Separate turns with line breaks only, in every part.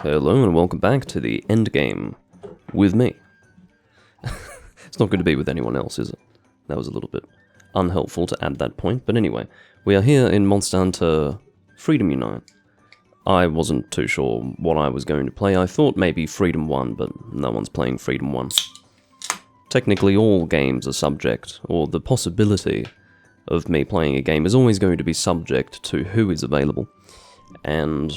Hello and welcome back to the Endgame with me. It's not going to be with anyone else, is it? That was a little bit unhelpful to add that point, but anyway, we are here in Monster Hunter Freedom Unite. I wasn't too sure what I was going to play. I thought maybe Freedom 1, but no one's playing Freedom 1. Technically, all games are subject, or the possibility of me playing a game is always going to be subject to who is available. And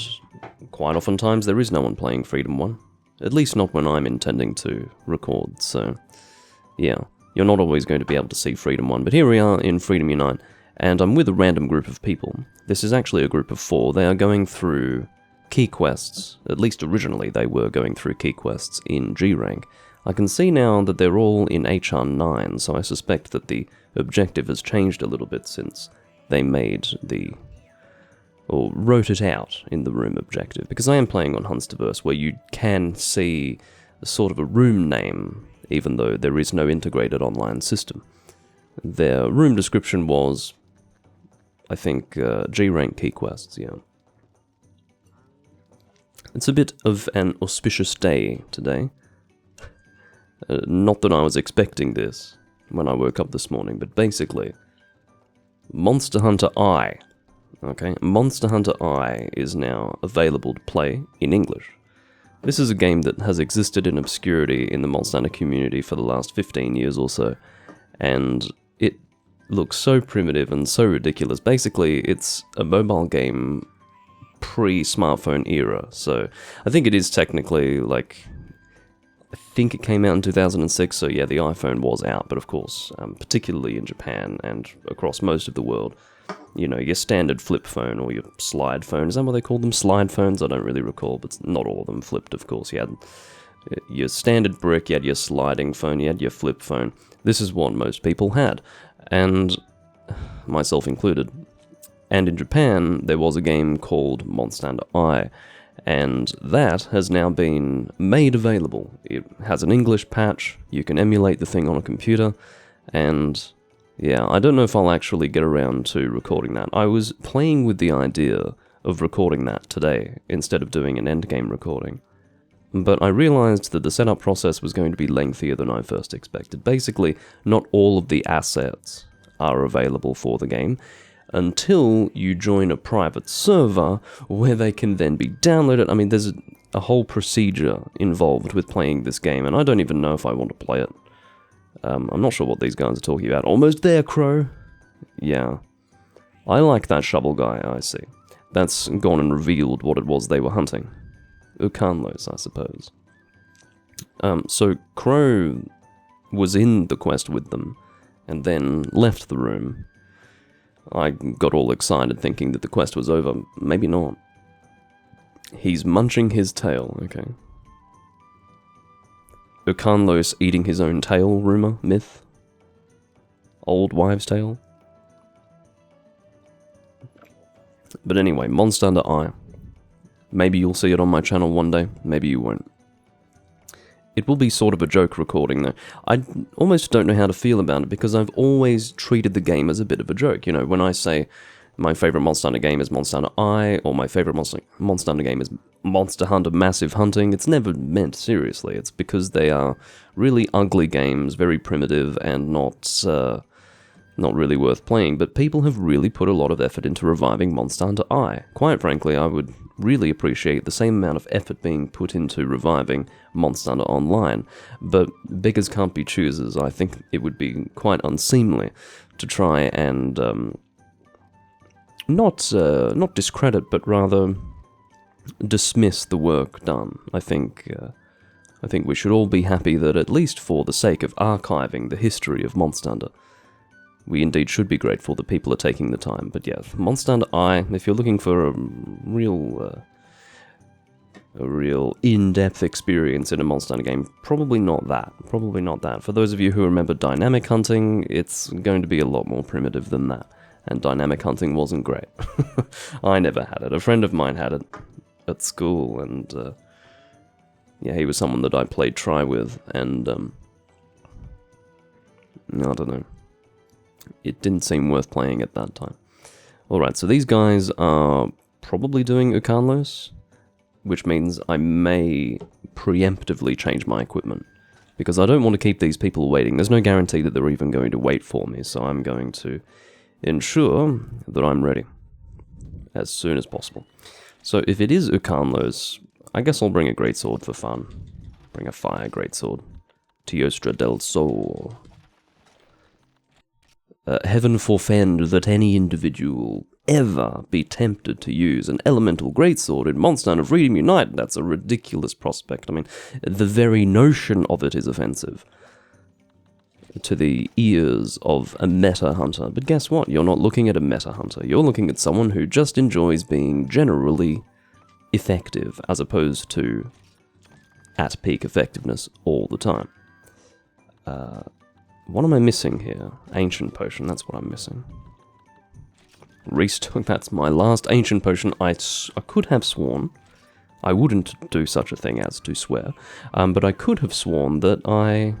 quite oftentimes there is no one playing Freedom 1. At least not when I'm intending to record, so yeah, you're not always going to be able to see Freedom 1. But here we are in Freedom Unite, and I'm with a random group of people. This is actually a group of 4. They are going through key quests. At least originally they were going through key quests in G rank. I can see now that they're all in HR 9, so I suspect that the objective has changed a little bit since they made or wrote it out in the room objective, because I am playing on Hunsterverse, where you can see a sort of a room name, even though there is no integrated online system. Their room description was, I think, G-rank key quests, yeah. It's a bit of an auspicious day today. Not that I was expecting this when I woke up this morning, but basically, Monster Hunter I. Okay, Monster Hunter I is now available to play in English. This is a game that has existed in obscurity in the Monster Hunter community for the last 15 years or so, and it looks so primitive and so ridiculous. Basically, it's a mobile game pre-smartphone era, so I think it is technically, like, I think it came out in 2006, so yeah, the iPhone was out, but of course, particularly in Japan and across most of the world, you know, your standard flip phone or your slide phone. Is that what they call them? Slide phones? I don't really recall, but not all of them flipped, of course. You had your standard brick, you had your sliding phone, you had your flip phone. This is what most people had, and myself included. And in Japan, there was a game called Monster Hunter I, and that has now been made available. It has an English patch, you can emulate the thing on a computer, and yeah, I don't know if I'll actually get around to recording that. I was playing with the idea of recording that today, instead of doing an endgame recording. But I realized that the setup process was going to be lengthier than I first expected. Basically, not all of the assets are available for the game, until you join a private server where they can then be downloaded. I mean, there's a whole procedure involved with playing this game, and I don't even know if I want to play it. I'm not sure what these guys are talking about. Almost there, Crow. Yeah. I like that shovel guy, I see. That's gone and revealed what it was they were hunting. Ukanlos, I suppose. So Crow was in the quest with them, and then left the room. I got all excited thinking that the quest was over. Maybe not. He's munching his tail, okay. Ukanlos eating his own tail, rumor, myth? Old wives' tale? But anyway, Monster Hunter I. Maybe you'll see it on my channel one day, maybe you won't. It will be sort of a joke recording, though. I almost don't know how to feel about it, because I've always treated the game as a bit of a joke. You know, when I say my favorite Monster Hunter game is Monster Hunter I, or my favorite Monster Hunter game is Monster Hunter Massive Hunting, it's never meant seriously. It's because they are really ugly games, very primitive, and not really worth playing. But people have really put a lot of effort into reviving Monster Hunter I. Quite frankly, I would really appreciate the same amount of effort being put into reviving Monster Hunter Online, but beggars can't be choosers. I think it would be quite unseemly to try and not discredit, but rather dismiss the work done. I think we should all be happy that, at least for the sake of archiving the history of Monster Hunter, we indeed should be grateful that people are taking the time. But yeah, Monster Hunter I, if you're looking for a real in-depth experience in a Monster Hunter game, probably not that. Probably not that. For those of you who remember dynamic hunting, it's going to be a lot more primitive than that. And dynamic hunting wasn't great. I never had it. A friend of mine had it at school, and yeah, he was someone that I played try with, and I don't know. It didn't seem worth playing at that time. Alright, so these guys are probably doing Ukanlos. which means I may preemptively change my equipment, because I don't want to keep these people waiting. There's no guarantee that they're even going to wait for me, so I'm going to ensure that I'm ready as soon as possible. So if it is Ukanlos, I guess I'll bring a greatsword for fun. Bring a fire greatsword. Tiostra del Sol. Heaven forfend that any individual ever be tempted to use an elemental greatsword in Mondstadt of Freedom Unite. That's a ridiculous prospect. I mean, the very notion of it is offensive to the ears of a meta hunter. But guess what? You're not looking at a meta hunter. You're looking at someone who just enjoys being generally effective, as opposed to at peak effectiveness all the time. What am I missing here? Ancient Potion, that's what I'm missing. Restock, that's my last Ancient Potion. I could have sworn, I wouldn't do such a thing as to swear, but I could have sworn that I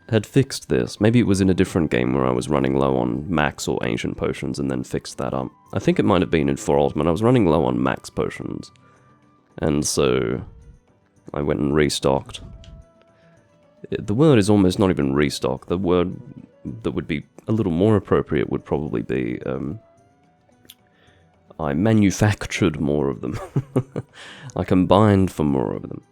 had fixed this. Maybe it was in a different game where I was running low on max or Ancient Potions and then fixed that up. I think it might have been in 4 Ultimate. I was running low on max potions, and so I went and restocked. The word is almost not even restock. The word that would be a little more appropriate would probably be, I manufactured more of them. I combined for more of them.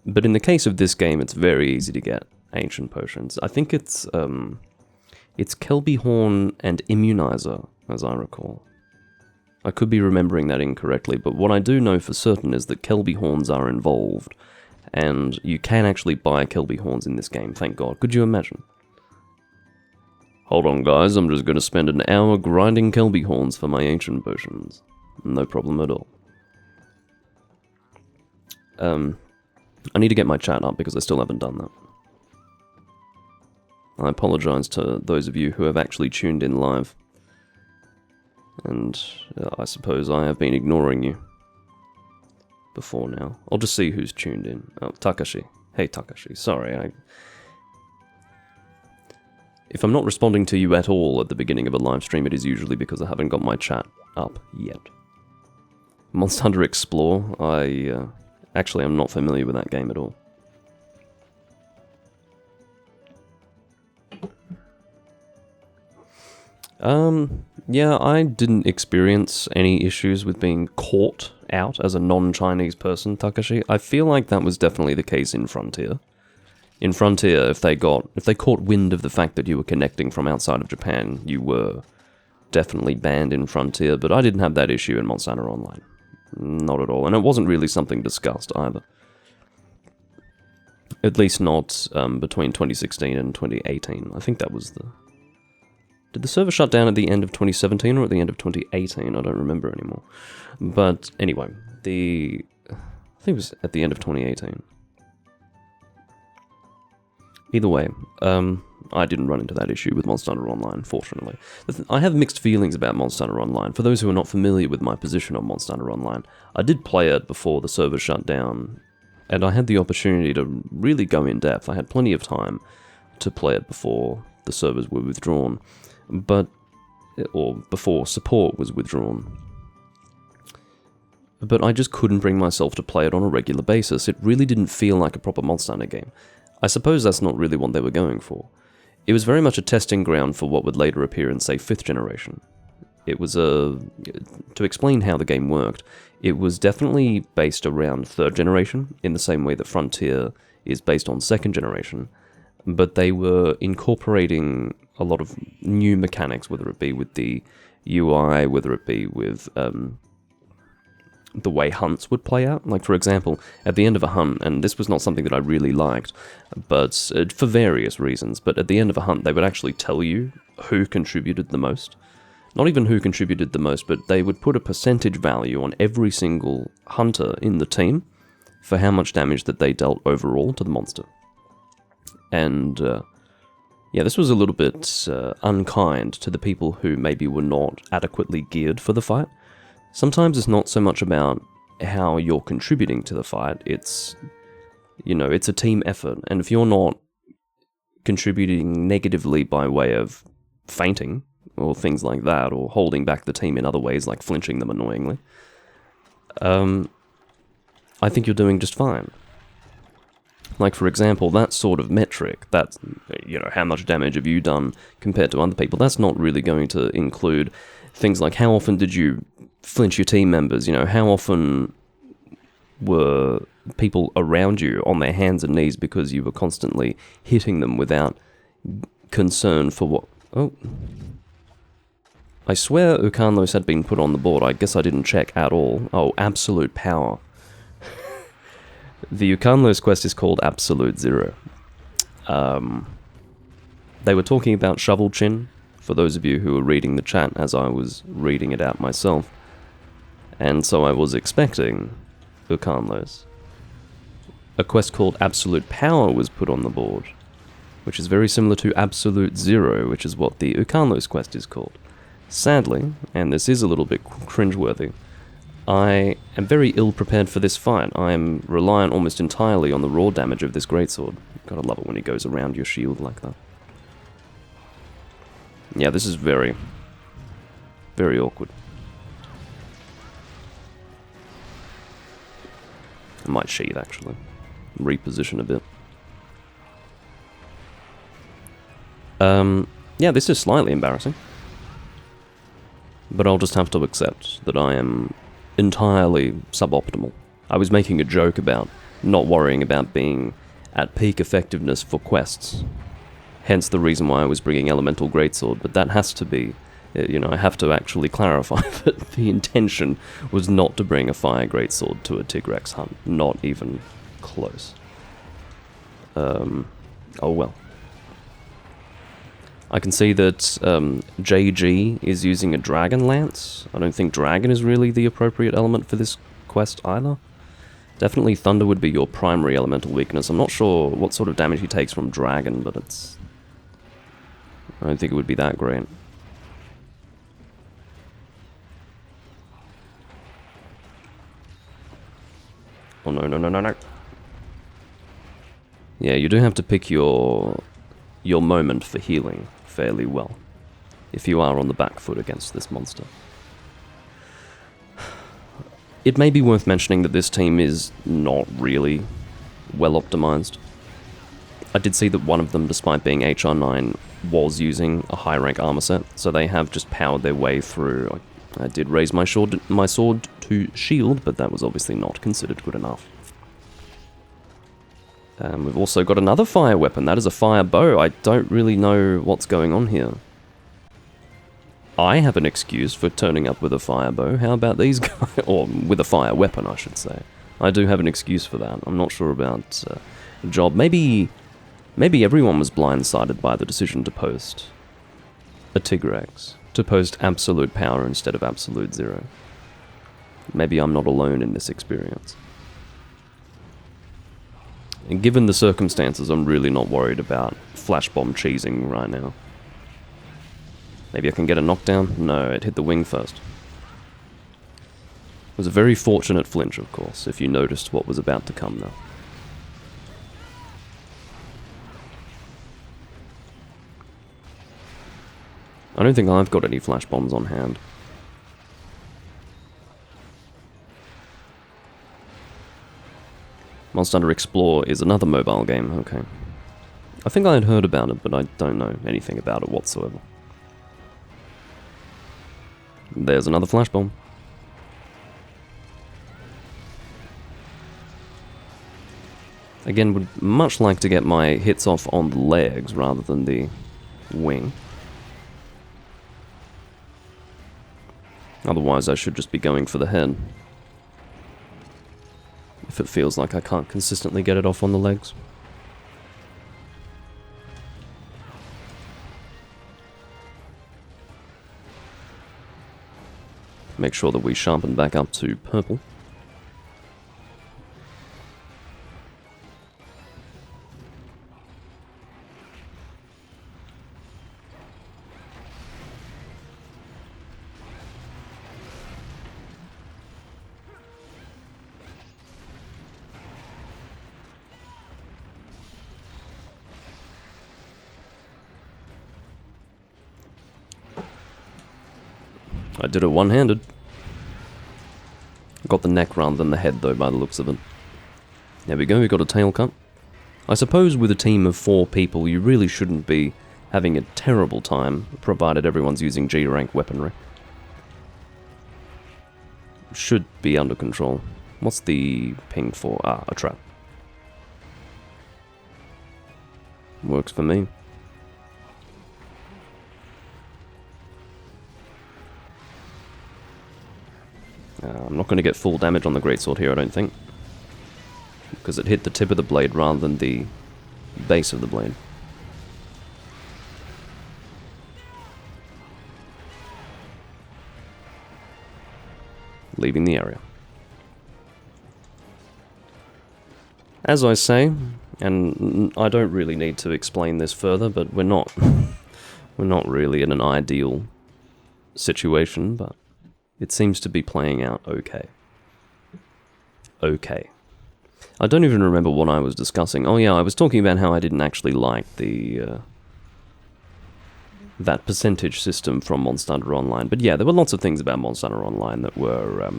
But in the case of this game, it's very easy to get Ancient Potions. I think it's Kelby Horn and Immunizer, as I recall. I could be remembering that incorrectly, but what I do know for certain is that Kelby Horns are involved, and you can actually buy Kelby Horns in this game, thank God. Could you imagine? Hold on guys, I'm just going to spend an hour grinding Kelby Horns for my Ancient Potions. No problem at all. I need to get my chat up because I still haven't done that. I apologize to those of you who have actually tuned in live. And I suppose I have been ignoring you before now. I'll just see who's tuned in. Oh, Takashi. Hey Takashi, sorry, if I'm not responding to you at all at the beginning of a live stream, it is usually because I haven't got my chat up yet. Monster Hunter Explore, actually I'm not familiar with that game at all. Yeah, I didn't experience any issues with being caught out as a non-Chinese person, Takashi. I feel like that was definitely the case in Frontier. In Frontier, if they caught wind of the fact that you were connecting from outside of Japan, you were definitely banned in Frontier, but I didn't have that issue in Monster Hunter Online. Not at all, and it wasn't really something discussed either. At least not between 2016 and 2018. I think that was the... Did the server shut down at the end of 2017 or at the end of 2018? I don't remember anymore. But anyway, I think it was at the end of 2018. Either way, I didn't run into that issue with Monster Hunter Online, fortunately. I have mixed feelings about Monster Hunter Online. For those who are not familiar with my position on Monster Hunter Online, I did play it before the server shut down, and I had the opportunity to really go in depth. I had plenty of time to play it before the servers were withdrawn, or before support was withdrawn. But I just couldn't bring myself to play it on a regular basis. It really didn't feel like a proper Monster Hunter game. I suppose that's not really what they were going for. It was very much a testing ground for what would later appear in, say, 5th generation. It was to explain how the game worked, it was definitely based around 3rd generation, in the same way that Frontier is based on 2nd generation, but they were incorporating a lot of new mechanics, whether it be with the UI, whether it be with the way hunts would play out. Like, for example, at the end of a hunt, and this was not something that I really liked, but for various reasons, but at the end of a hunt, they would actually tell you who contributed the most. Not even who contributed the most, but they would put a percentage value on every single hunter in the team for how much damage that they dealt overall to the monster. And, yeah, this was a little bit unkind to the people who maybe were not adequately geared for the fight. Sometimes it's not so much about how you're contributing to the fight, it's, you know, it's a team effort, and if you're not contributing negatively by way of fainting, or things like that, or holding back the team in other ways, like flinching them annoyingly, I think you're doing just fine. Like, for example, that sort of metric, that, how much damage have you done compared to other people, that's not really going to include things like how often did you flinch your team members, how often were people around you on their hands and knees because you were constantly hitting them without concern for what... Oh. I swear Ukanlos had been put on the board. I guess I didn't check at all. Oh, Absolute Power. The Ukanlos quest is called Absolute Zero. They were talking about Shovel Chin, for those of you who were reading the chat as I was reading it out myself. And so I was expecting Ukanlos. A quest called Absolute Power was put on the board, which is very similar to Absolute Zero, which is what the Ukanlos quest is called. Sadly, and this is a little bit cringeworthy, I am very ill-prepared for this fight. I am reliant almost entirely on the raw damage of this greatsword. Gotta love it when it goes around your shield like that. Yeah, this is very, very awkward. I might sheath, actually. Reposition a bit. Yeah, this is slightly embarrassing. But I'll just have to accept that I am entirely suboptimal. I was making a joke about not worrying about being at peak effectiveness for quests. Hence the reason why I was bringing Elemental Greatsword, but that has to be, I have to actually clarify that the intention was not to bring a Fire Greatsword to a Tigrex hunt. Not even close. Oh well. I can see that JG is using a Dragon Lance. I don't think Dragon is really the appropriate element for this quest either. Definitely Thunder would be your primary elemental weakness. I'm not sure what sort of damage he takes from Dragon, but it's... I don't think it would be that great. Oh no, no, no, no, no. Yeah, you do have to pick your moment for healing fairly well, if you are on the back foot against this monster. It may be worth mentioning that this team is not really well optimized. I did see that one of them, despite being HR9, was using a high rank armor set, so they have just powered their way through. I did raise my sword to shield, but that was obviously not considered good enough. We've also got another fire weapon. That is a fire bow. I don't really know what's going on here. I have an excuse for turning up with a fire bow. How about these guys? Or with a fire weapon, I should say. I do have an excuse for that. I'm not sure about Job. Maybe everyone was blindsided by the decision to post a Tigrex. To post Absolute Power instead of Absolute Zero. Maybe I'm not alone in this experience. And given the circumstances, I'm really not worried about flash bomb cheesing right now. Maybe I can get a knockdown? No, it hit the wing first. It was a very fortunate flinch, of course, if you noticed what was about to come now. I don't think I've got any flash bombs on hand. Monster Hunter Explore is another mobile game, okay. I think I had heard about it, but I don't know anything about it whatsoever. There's another flash bomb. Again, would much like to get my hits off on the legs rather than the wing. Otherwise, I should just be going for the head. If it feels like I can't consistently get it off on the legs. Make sure that we sharpen back up to purple. I did it one-handed. Got the neck rather than the head, though, by the looks of it. There we go, we got a tail cut. I suppose with a team of 4 people, you really shouldn't be having a terrible time, provided everyone's using G-rank weaponry. Should be under control. What's the ping for? Ah, a trap. Works for me. I'm not going to get full damage on the greatsword here, I don't think. Because it hit the tip of the blade rather than the base of the blade. Leaving the area. As I say, and I don't really need to explain this further, but we're not really in an ideal situation, but it seems to be playing out okay. Okay. I don't even remember what I was discussing. Oh yeah, I was talking about how I didn't actually like the that percentage system from Monster Hunter Online. But yeah, there were lots of things about Monster Hunter Online that were...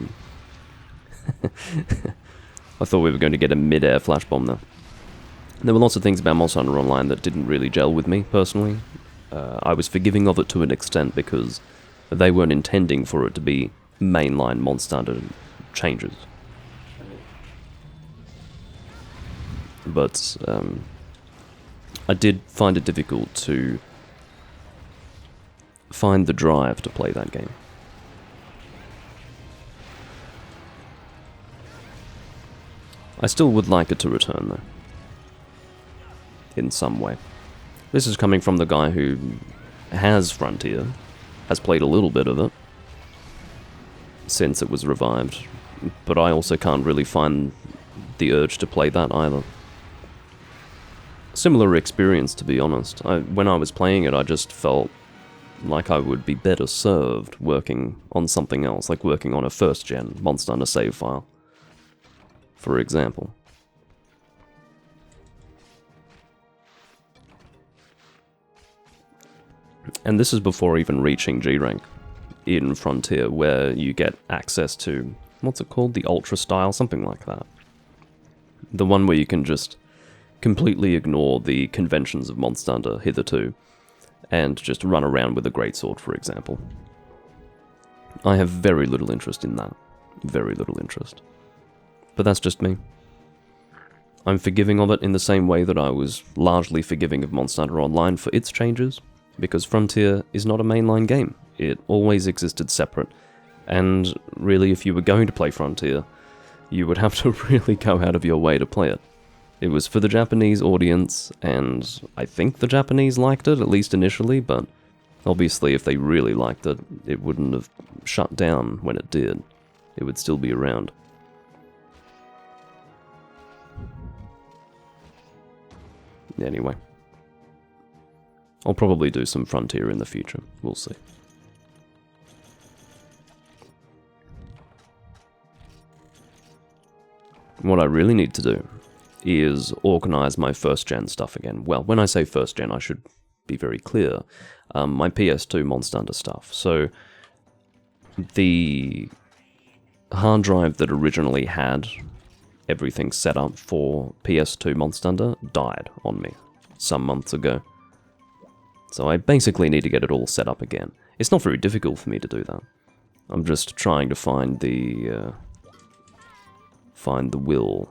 I thought we were going to get a mid-air flash bomb there. There were lots of things about Monster Hunter Online that didn't really gel with me, personally. I was forgiving of it to an extent because they weren't intending for it to be mainline Monster Hunter changes. But I did find it difficult to find the drive to play that game. I still would like it to return, though. In some way. This is coming from the guy who has Frontier, has played a little bit of it, since it was revived, but I also can't really find the urge to play that either. Similar experience, to be honest. When I was playing it, I just felt like I would be better served working on something else, like working on a first-gen Monster Hunter save file, for example. And this is before even reaching G-Rank in Frontier, where you get access to, what's it called, the Ultra Style, something like that. The one where you can just completely ignore the conventions of Monster Hunter hitherto, and just run around with a greatsword, for example. I have very little interest in that. Very little interest. But that's just me. I'm forgiving of it in the same way that I was largely forgiving of Monster Hunter Online for its changes, because Frontier is not a mainline game. It always existed separate, and really if you were going to play Frontier, you would have to really go out of your way to play it. It was for the Japanese audience, and I think the Japanese liked it, at least initially, but obviously if they really liked it, it wouldn't have shut down when it did. It would still be around. Anyway. I'll probably do some Frontier in the future, we'll see. What I really need to do is organize my first-gen stuff again. Well, when I say first-gen, I should be very clear. My PS2 Monster Hunter stuff. So, the hard drive that originally had everything set up for PS2 Monster Hunter died on me some months ago. So I basically need to get it all set up again. It's not very difficult for me to do that. I'm just trying to find the will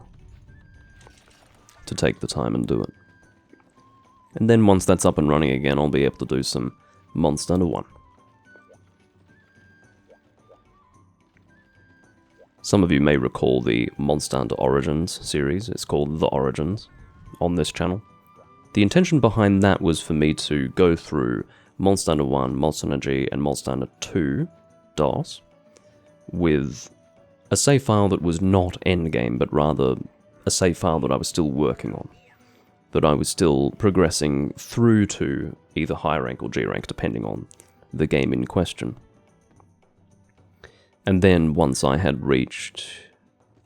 to take the time and do it. And then once that's up and running again, I'll be able to do some Monster Hunter 1. Some of you may recall the Monster Hunter Origins series. It's called The Origins on this channel. The intention behind that was for me to go through Monster Hunter 1, Monster Hunter G, and Monster Hunter 2 DOS with a save file that was not Endgame, but rather a save file that I was still working on. That I was still progressing through to either high rank or G rank, depending on the game in question. And then once I had reached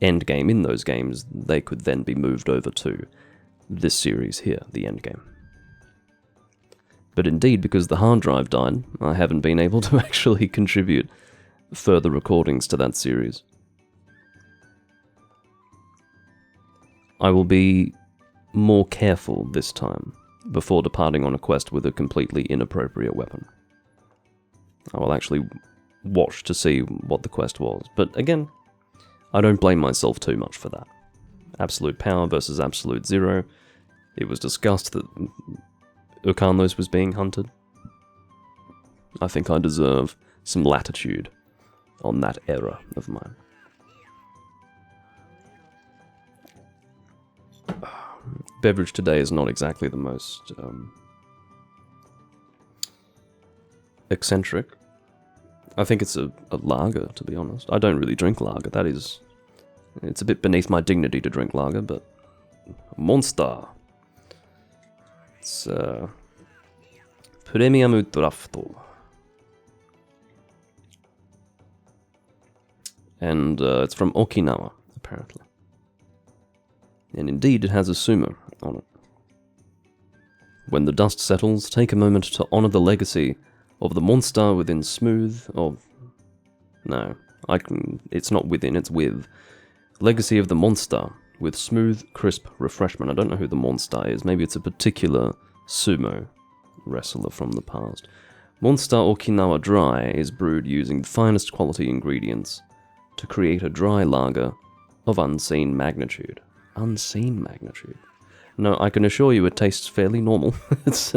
Endgame in those games, they could then be moved over to this series here, the Endgame. But indeed, because the hard drive died, I haven't been able to actually contribute further recordings to that series. I will be more careful this time before departing on a quest with a completely inappropriate weapon. I will actually watch to see what the quest was, but again, I don't blame myself too much for that. Absolute power versus absolute zero. It was discussed that Ukanos was being hunted. I think I deserve some latitude on that era of mine. Beverage today is not exactly the most eccentric. I think it's a lager, to be honest. I don't really drink lager. It's a bit beneath my dignity to drink lager, but Monster. It's Premium Drafto. And it's from Okinawa, apparently. And indeed, it has a sumo on it. When the dust settles, take a moment to honor the legacy of the monster within it's not within, it's with. Legacy of the monster with smooth, crisp refreshment. I don't know who the monster is. Maybe it's a particular sumo wrestler from the past. Monster Okinawa Dry is brewed using the finest quality ingredients to create a dry lager of unseen magnitude. Unseen magnitude. No, I can assure you it tastes fairly normal. It's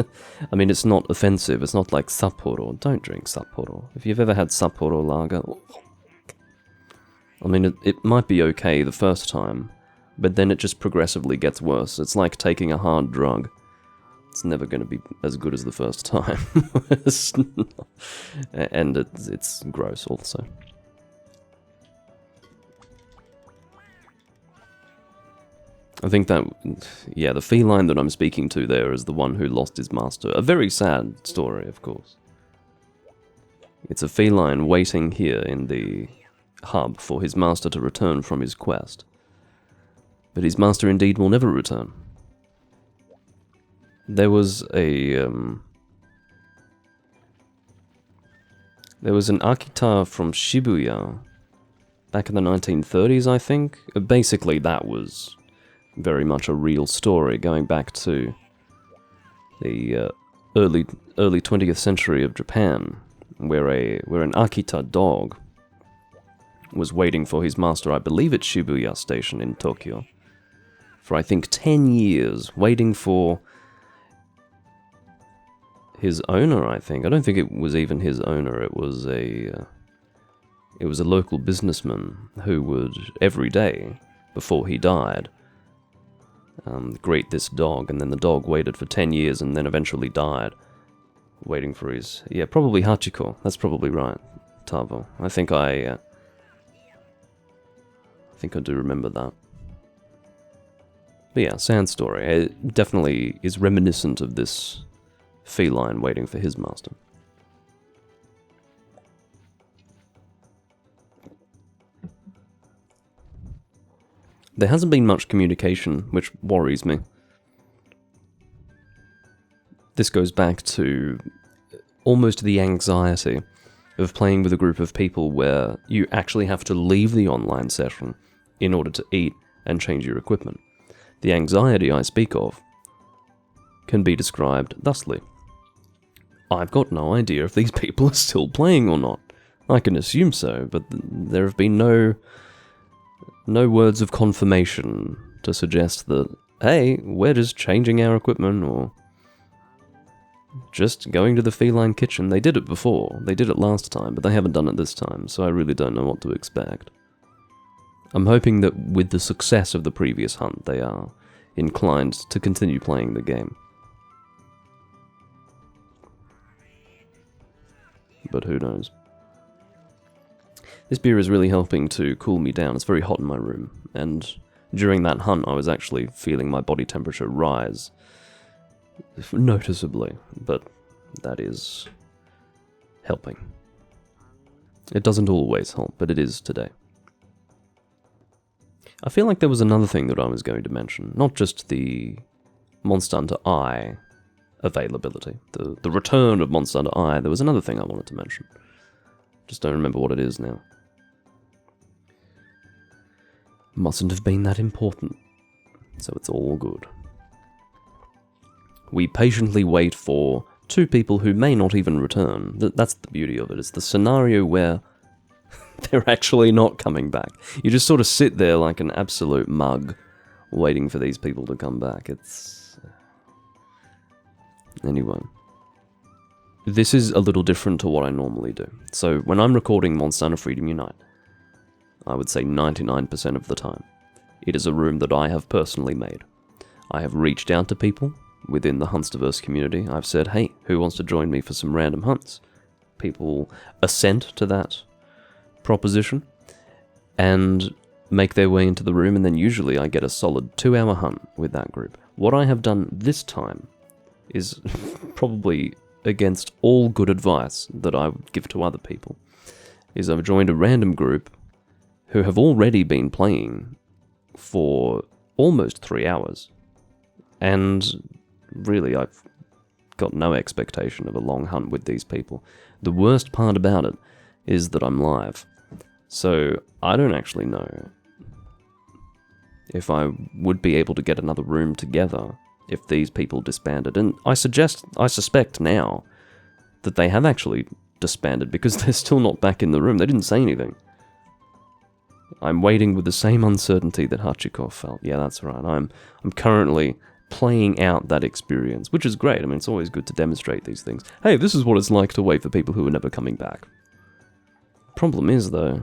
not offensive. It's not like Sapporo. Don't drink Sapporo. If you've ever had Sapporo lager, it might be okay the first time, but then it just progressively gets worse. It's like taking a hard drug. It's never going to be as good as the first time. And it's gross also. I think that, the feline that I'm speaking to there is the one who lost his master. A very sad story, of course. It's a feline waiting here in the hub for his master to return from his quest. But his master indeed will never return. There was an Akita from Shibuya back in the 1930s, I think. Basically, that was very much a real story, going back to the early 20th century of Japan, where an Akita dog was waiting for his master, I believe at Shibuya Station in Tokyo, for I think 10 years, waiting for his owner, I think. I don't think it was even his owner, it was a local businessman who would, every day, before he died, greet this dog, and then the dog waited for 10 years and then eventually died, waiting for his... Yeah, probably Hachiko. That's probably right, Tavo. I think I do remember that. But yeah, sad story. It definitely is reminiscent of this feline waiting for his master. There hasn't been much communication, which worries me. This goes back to almost the anxiety of playing with a group of people where you actually have to leave the online session in order to eat and change your equipment. The anxiety I speak of can be described thusly. I've got no idea if these people are still playing or not. I can assume so, but there have been no words of confirmation to suggest that, hey, we're just changing our equipment or just going to the feline kitchen. They did it before. They did it last time, but they haven't done it this time, so I really don't know what to expect. I'm hoping that with the success of the previous hunt, they are inclined to continue playing the game. But who knows? This beer is really helping to cool me down. It's very hot in my room, and during that hunt I was actually feeling my body temperature rise noticeably, but that is helping. It doesn't always help, but it is today. I feel like there was another thing that I was going to mention, not just the Monster Hunter I availability, the return of Monster Hunter I. There was another thing I wanted to mention. Just don't remember what it is now. Mustn't have been that important. So it's all good. We patiently wait for 2 people who may not even return. That's the beauty of it. It's the scenario where they're actually not coming back. You just sort of sit there like an absolute mug, waiting for these people to come back. It's... Anyway. This is a little different to what I normally do. So when I'm recording Monster Hunter Freedom Unite, I would say 99% of the time, it is a room that I have personally made. I have reached out to people within the Hunsterverse community. I've said, hey, who wants to join me for some random hunts? People assent to that proposition and make their way into the room, and then usually I get a solid 2-hour hunt with that group. What I have done this time is probably against all good advice that I would give to other people, is I've joined a random group who have already been playing for almost 3 hours. And really, I've got no expectation of a long hunt with these people. The worst part about it is that I'm live. So I don't actually know if I would be able to get another room together if these people disbanded. And I suspect now that they have actually disbanded because they're still not back in the room. They didn't say anything. I'm waiting with the same uncertainty that Hachiko felt. Yeah, that's right. I'm currently playing out that experience, which is great. I mean, it's always good to demonstrate these things. Hey, this is what it's like to wait for people who are never coming back. Problem is, though,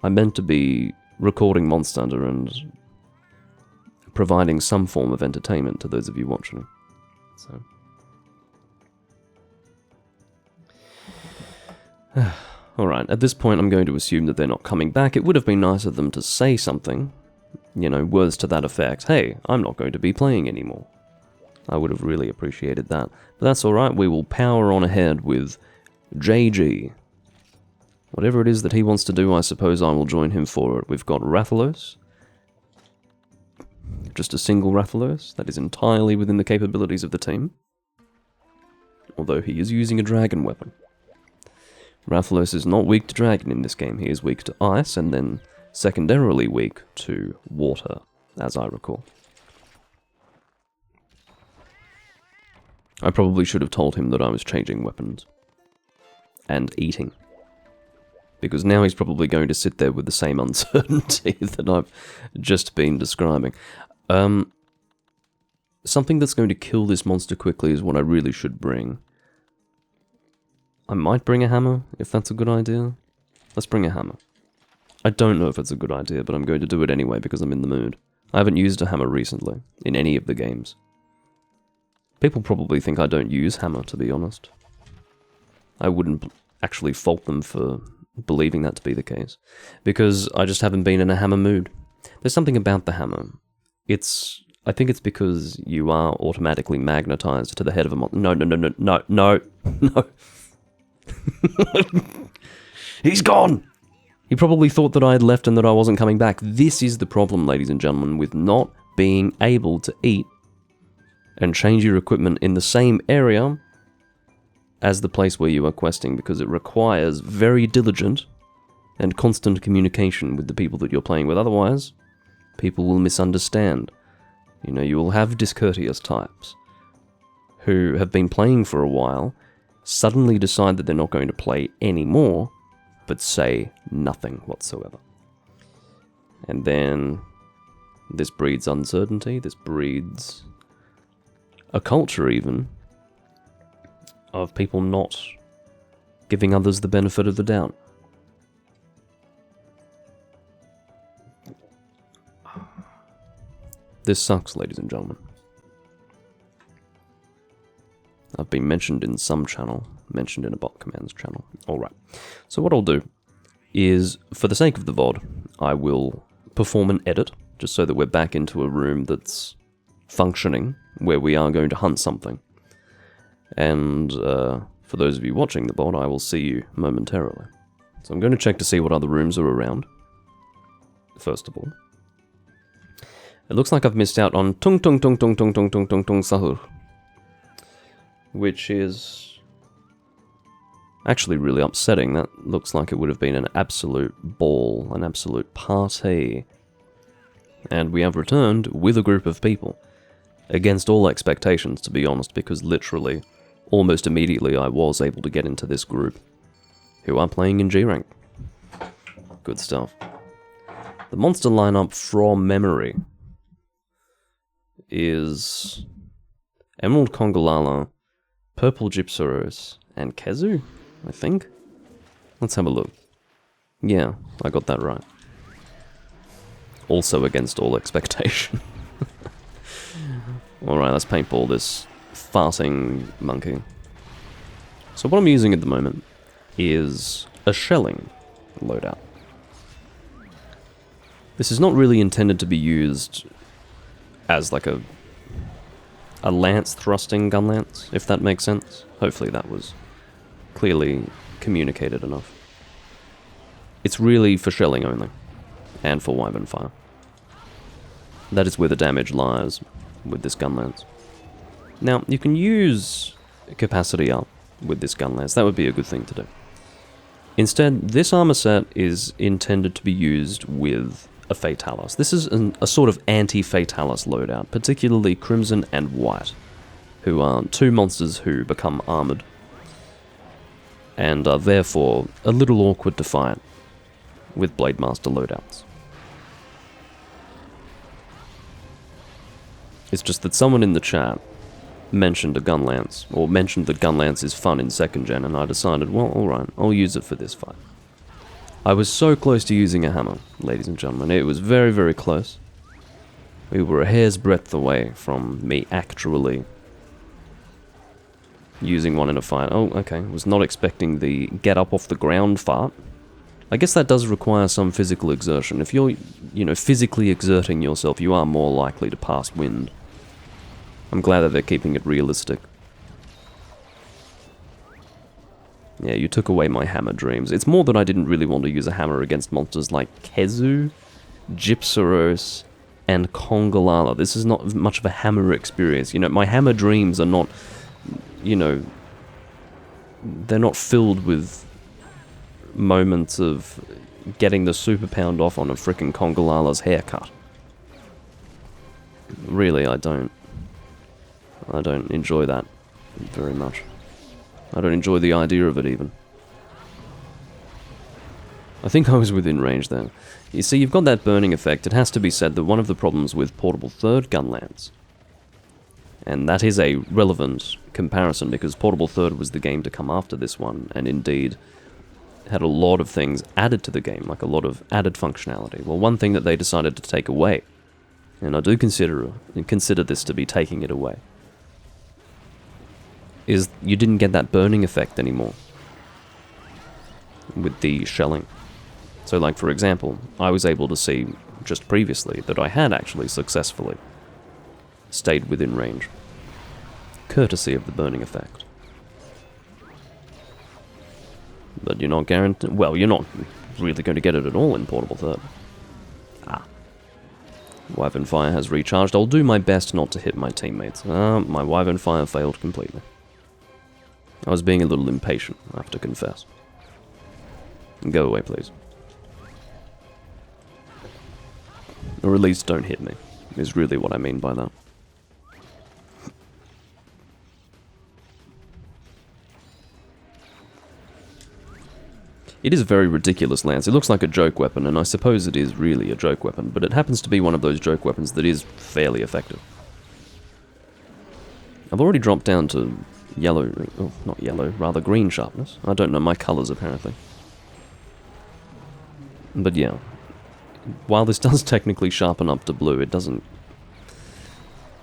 I'm meant to be recording Monster Hunter and providing some form of entertainment to those of you watching. So... Alright, at this point I'm going to assume that they're not coming back. It would have been nice of them to say something, you know, words to that effect. Hey, I'm not going to be playing anymore. I would have really appreciated that. But that's alright, we will power on ahead with JG. Whatever it is that he wants to do, I suppose I will join him for it. We've got Rathalos. Just a single Rathalos. That is entirely within the capabilities of the team. Although he is using a dragon weapon. Rathalos is not weak to dragon in this game. He is weak to ice, and then secondarily weak to water, as I recall. I probably should have told him that I was changing weapons. And eating. Because now he's probably going to sit there with the same uncertainty that I've just been describing. Something that's going to kill this monster quickly is what I really should bring. I might bring a hammer, if that's a good idea. Let's bring a hammer. I don't know if it's a good idea, but I'm going to do it anyway because I'm in the mood. I haven't used a hammer recently, in any of the games. People probably think I don't use hammer, to be honest. I wouldn't actually fault them for believing that to be the case, because I just haven't been in a hammer mood. There's something about the hammer. I think it's because you are automatically magnetized to the head of a No. He's gone! He probably thought that I had left and that I wasn't coming back. This is the problem, ladies and gentlemen, with not being able to eat and change your equipment in the same area as the place where you are questing, because it requires very diligent and constant communication with the people that you're playing with. Otherwise, people will misunderstand. You know, you will have discourteous types who have been playing for a while, suddenly decide that they're not going to play anymore, but say nothing whatsoever. And then this breeds uncertainty, this breeds a culture even of people not giving others the benefit of the doubt. This sucks, ladies and gentlemen. I've been mentioned in some channel, mentioned in a bot commands channel. Alright, so what I'll do is, for the sake of the VOD, I will perform an edit, just so that we're back into a room that's functioning, where we are going to hunt something. And for those of you watching the VOD, I will see you momentarily. So I'm going to check to see what other rooms are around, first of all. It looks like I've missed out on Tung Tung Tung Tung Tung Tung Tung Tung Tung Sahur, which is Actually really upsetting. That looks like it would have been an absolute ball, an absolute party. And we have returned with a group of people. Against all expectations, to be honest, because literally, almost immediately I was able to get into this group, who are playing in G-Rank. Good stuff. The monster lineup from memory is Emerald Kongolala, Purple Gypsaros, and Kezu, I think? Let's have a look. Yeah, I got that right. Also against all expectation. Alright, let's paintball this farting monkey. So what I'm using at the moment is a shelling loadout. This is not really intended to be used as like a lance thrusting gun lance, if that makes sense. Hopefully that was clearly communicated enough. It's really for shelling only, and for wyvern fire. That is where the damage lies with this gun lance. Now, you can use capacity up with this gun lance, that would be a good thing to do. Instead, this armor set is intended to be used with a Fatalis. This is a sort of anti-Fatalis loadout, particularly Crimson and White, who are two monsters who become armored, and are therefore a little awkward to fight with Blademaster loadouts. It's just that someone in the chat mentioned a gun lance, or mentioned that gun lance is fun in 2nd gen, and I decided, well, alright, I'll use it for this fight. I was so close to using a hammer, ladies and gentlemen. It was very, very close. We were a hair's breadth away from me actually using one in a fight. Oh, okay. Was not expecting the get up off the ground fart. I guess that does require some physical exertion. If you're, physically exerting yourself, you are more likely to pass wind. I'm glad that they're keeping it realistic. Yeah, you took away my hammer dreams. It's more that I didn't really want to use a hammer against monsters like Kezu, Gypsaros, and Kongolala. This is not much of a hammer experience. My hammer dreams are not, they're not filled with moments of getting the super pound off on a frickin' Kongolala's haircut. Really, I don't enjoy that very much. I don't enjoy the idea of it, even. I think I was within range there. You see, you've got that burning effect. It has to be said that one of the problems with Portable 3rd gun lance, and that is a relevant comparison because Portable 3rd was the game to come after this one, and indeed had a lot of things added to the game, like a lot of added functionality. Well, one thing that they decided to take away, and I do consider this to be taking it away, is you didn't get that burning effect anymore with the shelling. So like, for example, I was able to see just previously that I had actually successfully stayed within range, courtesy of the burning effect. But you're not guaranteed, well, you're not really going to get it at all in Portable 3rd. Wyvern Fire has recharged. I'll do my best not to hit my teammates. My Wyvern Fire failed completely. I was being a little impatient, I have to confess. Go away, please. Or at least don't hit me, is really what I mean by that. It is a very ridiculous lance. It looks like a joke weapon, and I suppose it is really a joke weapon, but it happens to be one of those joke weapons that is fairly effective. I've already dropped down to yellow, oh, not yellow, rather green sharpness. I don't know my colours, apparently. But yeah, while this does technically sharpen up to blue, it doesn't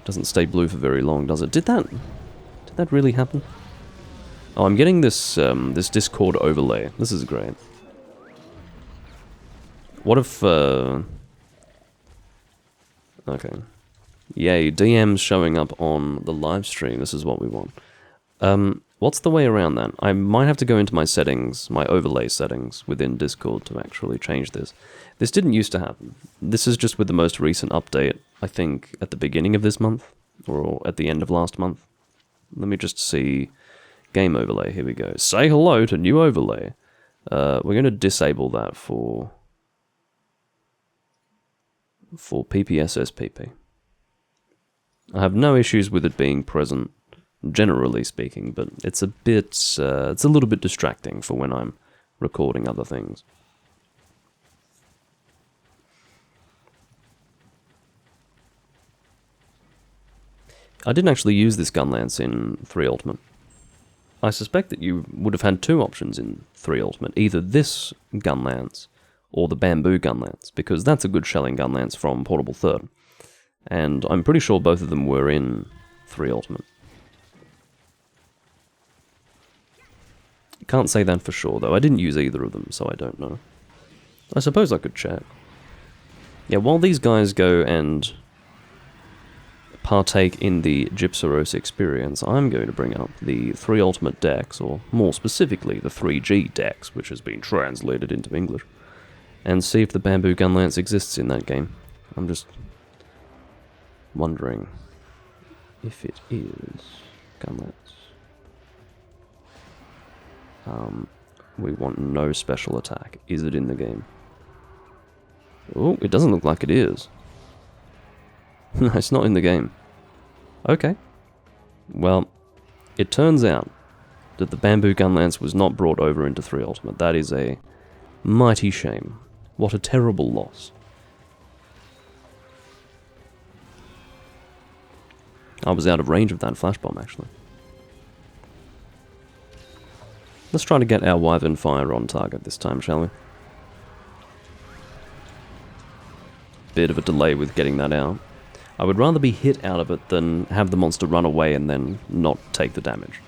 stay blue for very long, does it? Did that really happen? Oh, I'm getting this this Discord overlay. This is great. What if okay. Yay, DMs showing up on the live stream. This is what we want. What's the way around that? I might have to go into my settings, my overlay settings within Discord to actually change this. This didn't used to happen. This is just with the most recent update, I think at the beginning of this month, or at the end of last month. Let me just see. Game overlay, here we go. Say hello to new overlay. We're going to disable that for PPSSPP. I have no issues with it being present, generally speaking, but it's a bit, it's a little bit distracting for when I'm recording other things. I didn't actually use this gun lance in 3 Ultimate. I suspect that you would have had 2 options in 3 Ultimate, either this gun lance or the bamboo gun lance, because that's a good shelling gun lance from Portable Third. And I'm pretty sure both of them were in 3 Ultimate. Can't say that for sure, though. I didn't use either of them, so I don't know. I suppose I could check. Yeah, while these guys go and partake in the Gypsaros experience, I'm going to bring up the 3 Ultimate decks, or more specifically, the 3G decks, which has been translated into English, and see if the bamboo gun lance exists in that game. I'm just wondering if it is gun lance. We want no special attack. Is it in the game? Oh, it doesn't look like it is. No, it's not in the game. Okay. Well, it turns out that the bamboo gun lance was not brought over into 3 Ultimate. That is a mighty shame. What a terrible loss. I was out of range of that flash bomb, actually. Let's try to get our Wyvern Fire on target this time, shall we? Bit of a delay with getting that out. I would rather be hit out of it than have the monster run away and then not take the damage.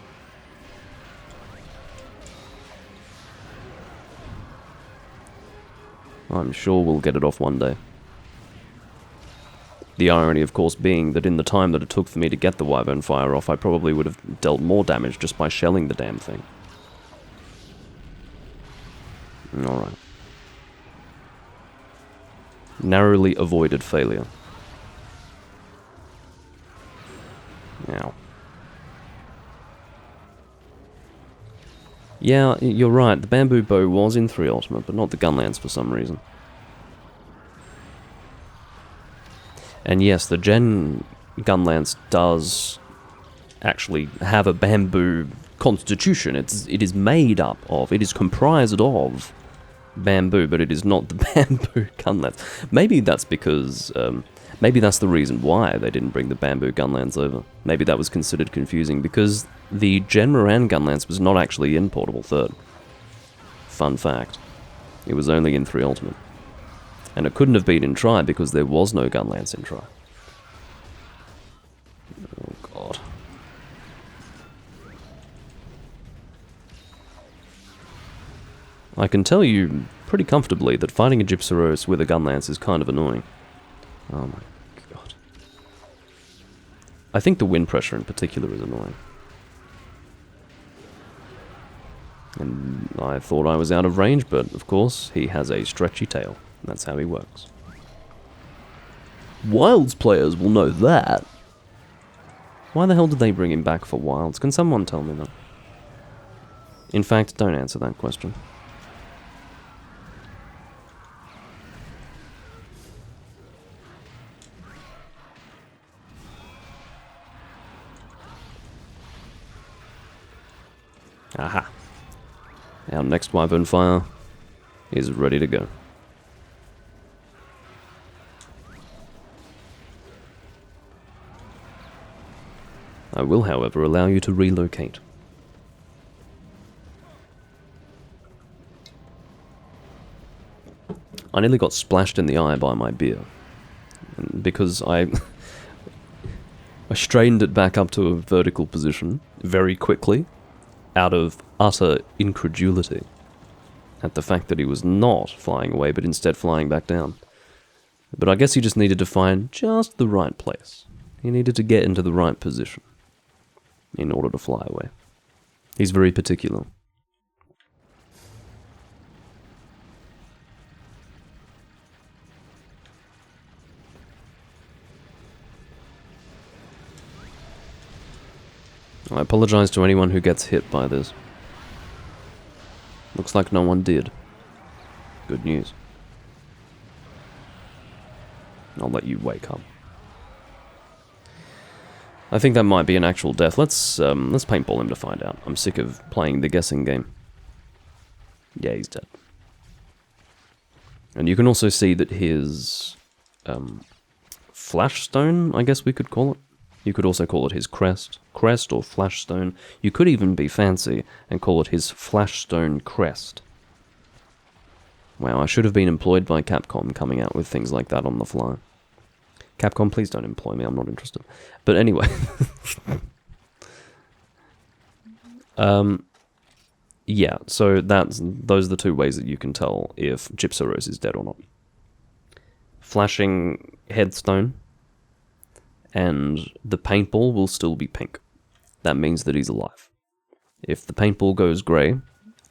I'm sure we'll get it off one day. The irony, of course, being that in the time that it took for me to get the Wyvern Fire off, I probably would have dealt more damage just by shelling the damn thing. Alright. Narrowly avoided failure. Ow. Yeah, you're right, the bamboo bow was in 3 Ultimate, but not the gun lance for some reason. And yes, the Gen gun lance does actually have a bamboo constitution. It is made up of, it is comprised of bamboo, but it is not the bamboo gun lance. Maybe that's because, maybe that's the reason why they didn't bring the bamboo gun lance over. Maybe that was considered confusing, because the Gen Moran gun lance was not actually in Portable Third. Fun fact. It was only in 3 Ultimate. And it couldn't have been in Tri because there was no gun lance in Tri. Oh god. I can tell you pretty comfortably that fighting a Gypsaros with a gun lance is kind of annoying. Oh my god. I think the wind pressure in particular is annoying. And I thought I was out of range, but of course he has a stretchy tail. That's how he works. Wilds players will know that. Why the hell did they bring him back for Wilds? Can someone tell me that? In fact, don't answer that question. Aha. Our next Wyvern Fire is ready to go. I will, however, allow you to relocate. I nearly got splashed in the eye by my beer, because I strained it back up to a vertical position very quickly, out of utter incredulity at the fact that he was not flying away, but instead flying back down. But I guess he just needed to find just the right place. He needed to get into the right position in order to fly away. He's very particular. I apologize to anyone who gets hit by this. Looks like no one did. Good news. I'll let you wake up. I think that might be an actual death. Let's paintball him to find out. I'm sick of playing the guessing game. Yeah, he's dead. And you can also see that his flash stone, I guess we could call it. You could also call it his crest or flash stone. You could even be fancy and call it his flash stone crest. Wow, I should have been employed by Capcom coming out with things like that on the fly. Capcom, please don't employ me, I'm not interested. But anyway. Yeah, so those are the two ways that you can tell if Gypsaros is dead or not. Flashing headstone, and the paintball will still be pink. That means that he's alive. If the paintball goes grey,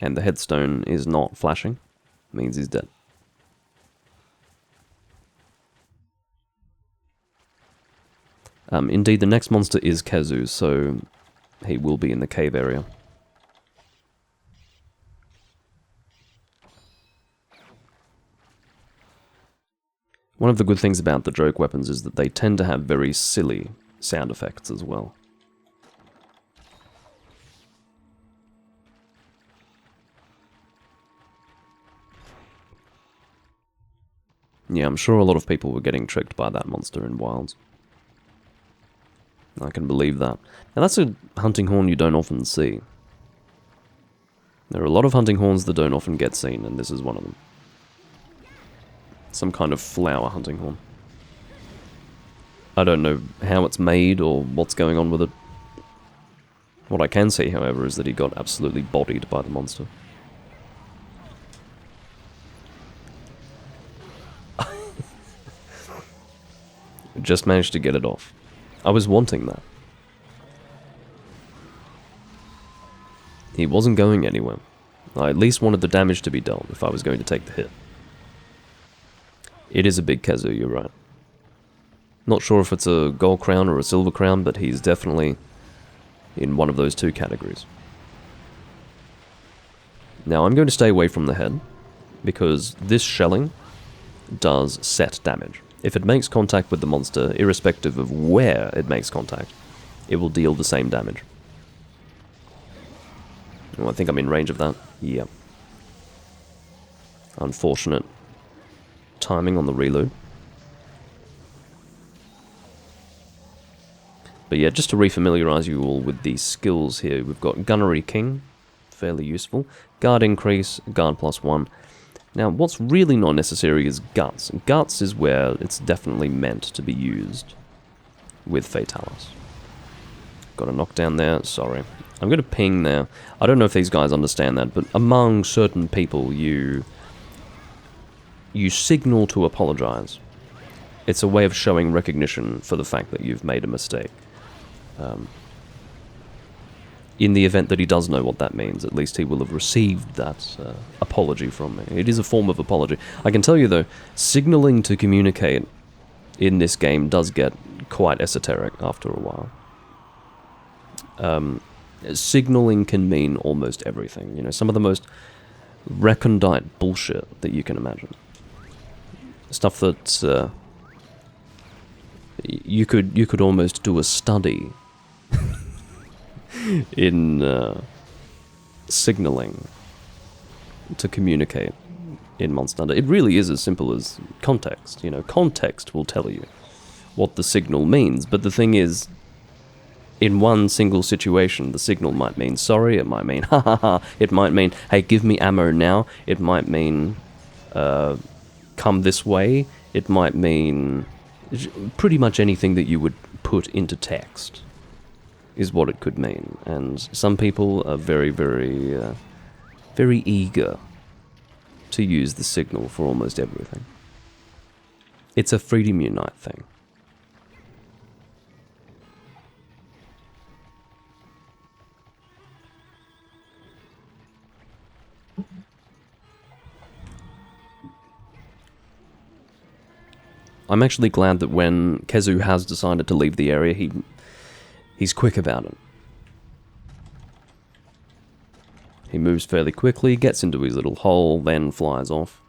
and the headstone is not flashing, it means he's dead. Indeed, the next monster is Kazu, so he will be in the cave area. One of the good things about the joke weapons is that they tend to have very silly sound effects as well. Yeah, I'm sure a lot of people were getting tricked by that monster in Wilds. I can believe that. Now that's a hunting horn you don't often see. There are a lot of hunting horns that don't often get seen, and this is one of them. Some kind of flower hunting horn. I don't know how it's made or what's going on with it. What I can see, however, is that he got absolutely bodied by the monster. Just managed to get it off. I was wanting that. He wasn't going anywhere. I at least wanted the damage to be dealt if I was going to take the hit. It is a big Kazu, you're right. Not sure if it's a gold crown or a silver crown, but he's definitely in one of those two categories. Now I'm going to stay away from the head, because this shelling does set damage. If it makes contact with the monster, irrespective of where it makes contact, it will deal the same damage. Oh, I think I'm in range of that. Yep. Unfortunate timing on the reload. But yeah, just to refamiliarize you all with these skills here, we've got Gunnery King, fairly useful. Guard increase, guard +1. Now, what's really not necessary is Guts. Guts is where it's definitely meant to be used with Fatalis. Got a knockdown there, sorry. I'm going to ping there. I don't know if these guys understand that, but among certain people, you signal to apologize. It's a way of showing recognition for the fact that you've made a mistake. In the event that he does know what that means, at least he will have received that apology from me. It is a form of apology. I can tell you though, signaling to communicate in this game does get quite esoteric after a while. Signaling can mean almost everything. You know, some of the most recondite bullshit that you can imagine. Stuff that you could almost do a study in signaling to communicate in Monster Hunter. It really is as simple as context. You know, context will tell you what the signal means, but the thing is, in one single situation, the signal might mean sorry, it might mean ha ha ha, it might mean, hey, give me ammo now, it might mean come this way, it might mean pretty much anything that you would put into text is what it could mean. And some people are very, very, very eager to use the signal for almost everything. It's a Freedom Unite thing. I'm actually glad that when Kezu has decided to leave the area, he's quick about it. He moves fairly quickly, gets into his little hole, then flies off.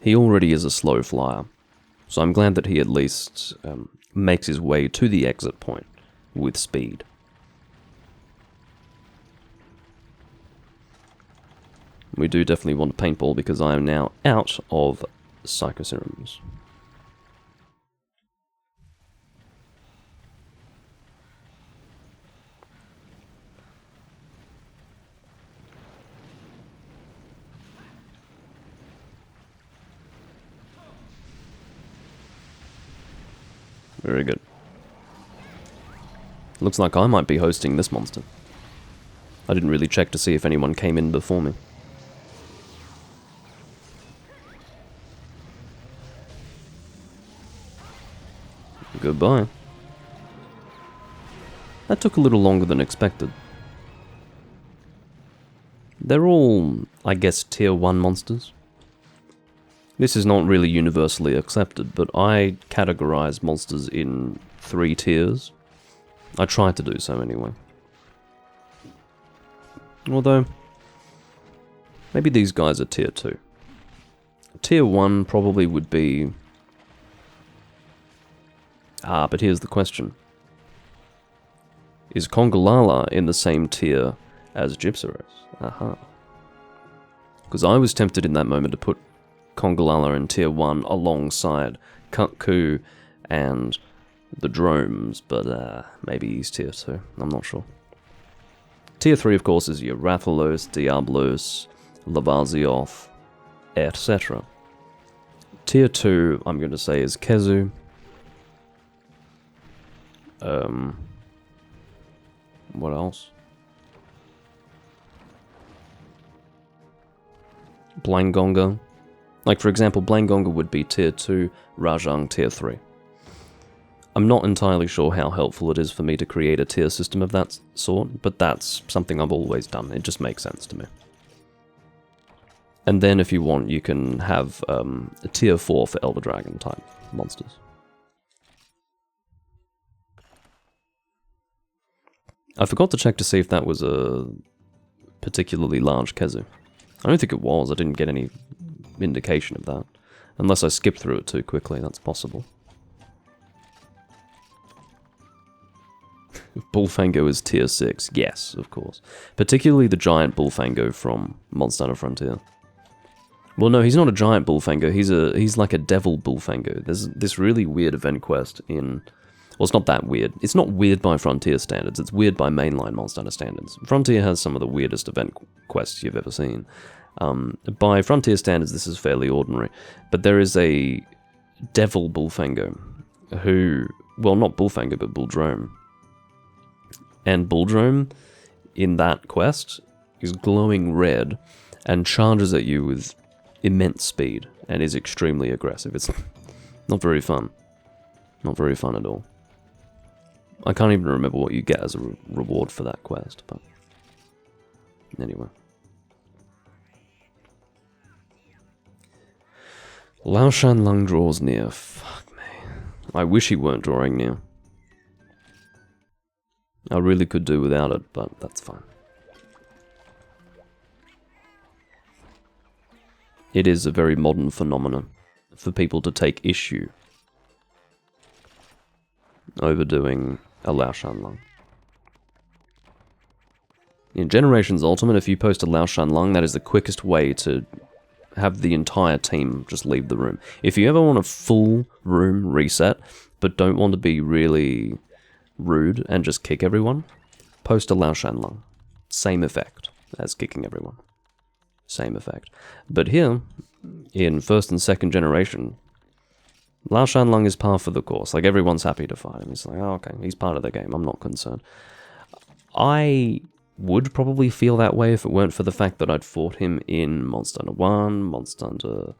He already is a slow flyer, so I'm glad that he at least makes his way to the exit point with speed. We do definitely want a paintball because I am now out of psychoserums. Very good. Looks like I might be hosting this monster. I didn't really check to see if anyone came in before me. Goodbye. That took a little longer than expected. They're all, I guess, tier 1 monsters. This is not really universally accepted, but I categorize monsters in 3 tiers. I try to do so anyway. Although, maybe these guys are tier 2. Tier 1 probably would be... but here's the question. Is Congalala in the same tier as Gypsaros? Aha. Because I was tempted in that moment to put Congalala in tier 1 alongside Kutku and the Dromes, but maybe he's tier 2, I'm not sure. Tier 3, of course, is your Rathalos, Diablos, Lavazioth, etc. Tier 2, I'm going to say, is Kezu. What else? Blangonga. Like, for example, Blangonga would be tier 2, Rajang tier 3. I'm not entirely sure how helpful it is for me to create a tier system of that sort, but that's something I've always done. It just makes sense to me. And then, if you want, you can have a tier 4 for Elder Dragon type monsters. I forgot to check to see if that was a particularly large Kezu. I don't think it was. I didn't get any indication of that. Unless I skipped through it too quickly, that's possible. Bullfango is tier 6. Yes, of course. Particularly the giant Bullfango from Monster Hunter Frontier. Well, no, he's not a giant Bullfango. He's like a devil Bullfango. There's this really weird event quest in... Well, it's not that weird. It's not weird by Frontier standards. It's weird by mainline Monster Hunter standards. Frontier has some of the weirdest event quests you've ever seen. By Frontier standards, this is fairly ordinary. But there is a devil Bullfango who... Well, not Bullfango, but Bulldrome. And Bulldrome, in that quest, is glowing red and charges at you with immense speed and is extremely aggressive. It's not very fun. Not very fun at all. I can't even remember what you get as a reward for that quest, but anyway. Lao Shan Lung draws near. Fuck me. I wish he weren't drawing near. I really could do without it, but that's fine. It is a very modern phenomenon for people to take issue overdoing a Lao Shan Lung. In Generations Ultimate, if you post a Lao Shan Lung, that is the quickest way to have the entire team just leave the room. If you ever want a full room reset, but don't want to be really rude and just kick everyone, post a Lao Shan Lung. Same effect as kicking everyone. Same effect. But here, in first and second generation, Lao Shan Lung is par for the course. Like, everyone's happy to fight him. It's like, oh, okay, he's part of the game. I'm not concerned. I would probably feel that way if it weren't for the fact that I'd fought him in Monster Hunter 1, Monster Hunter...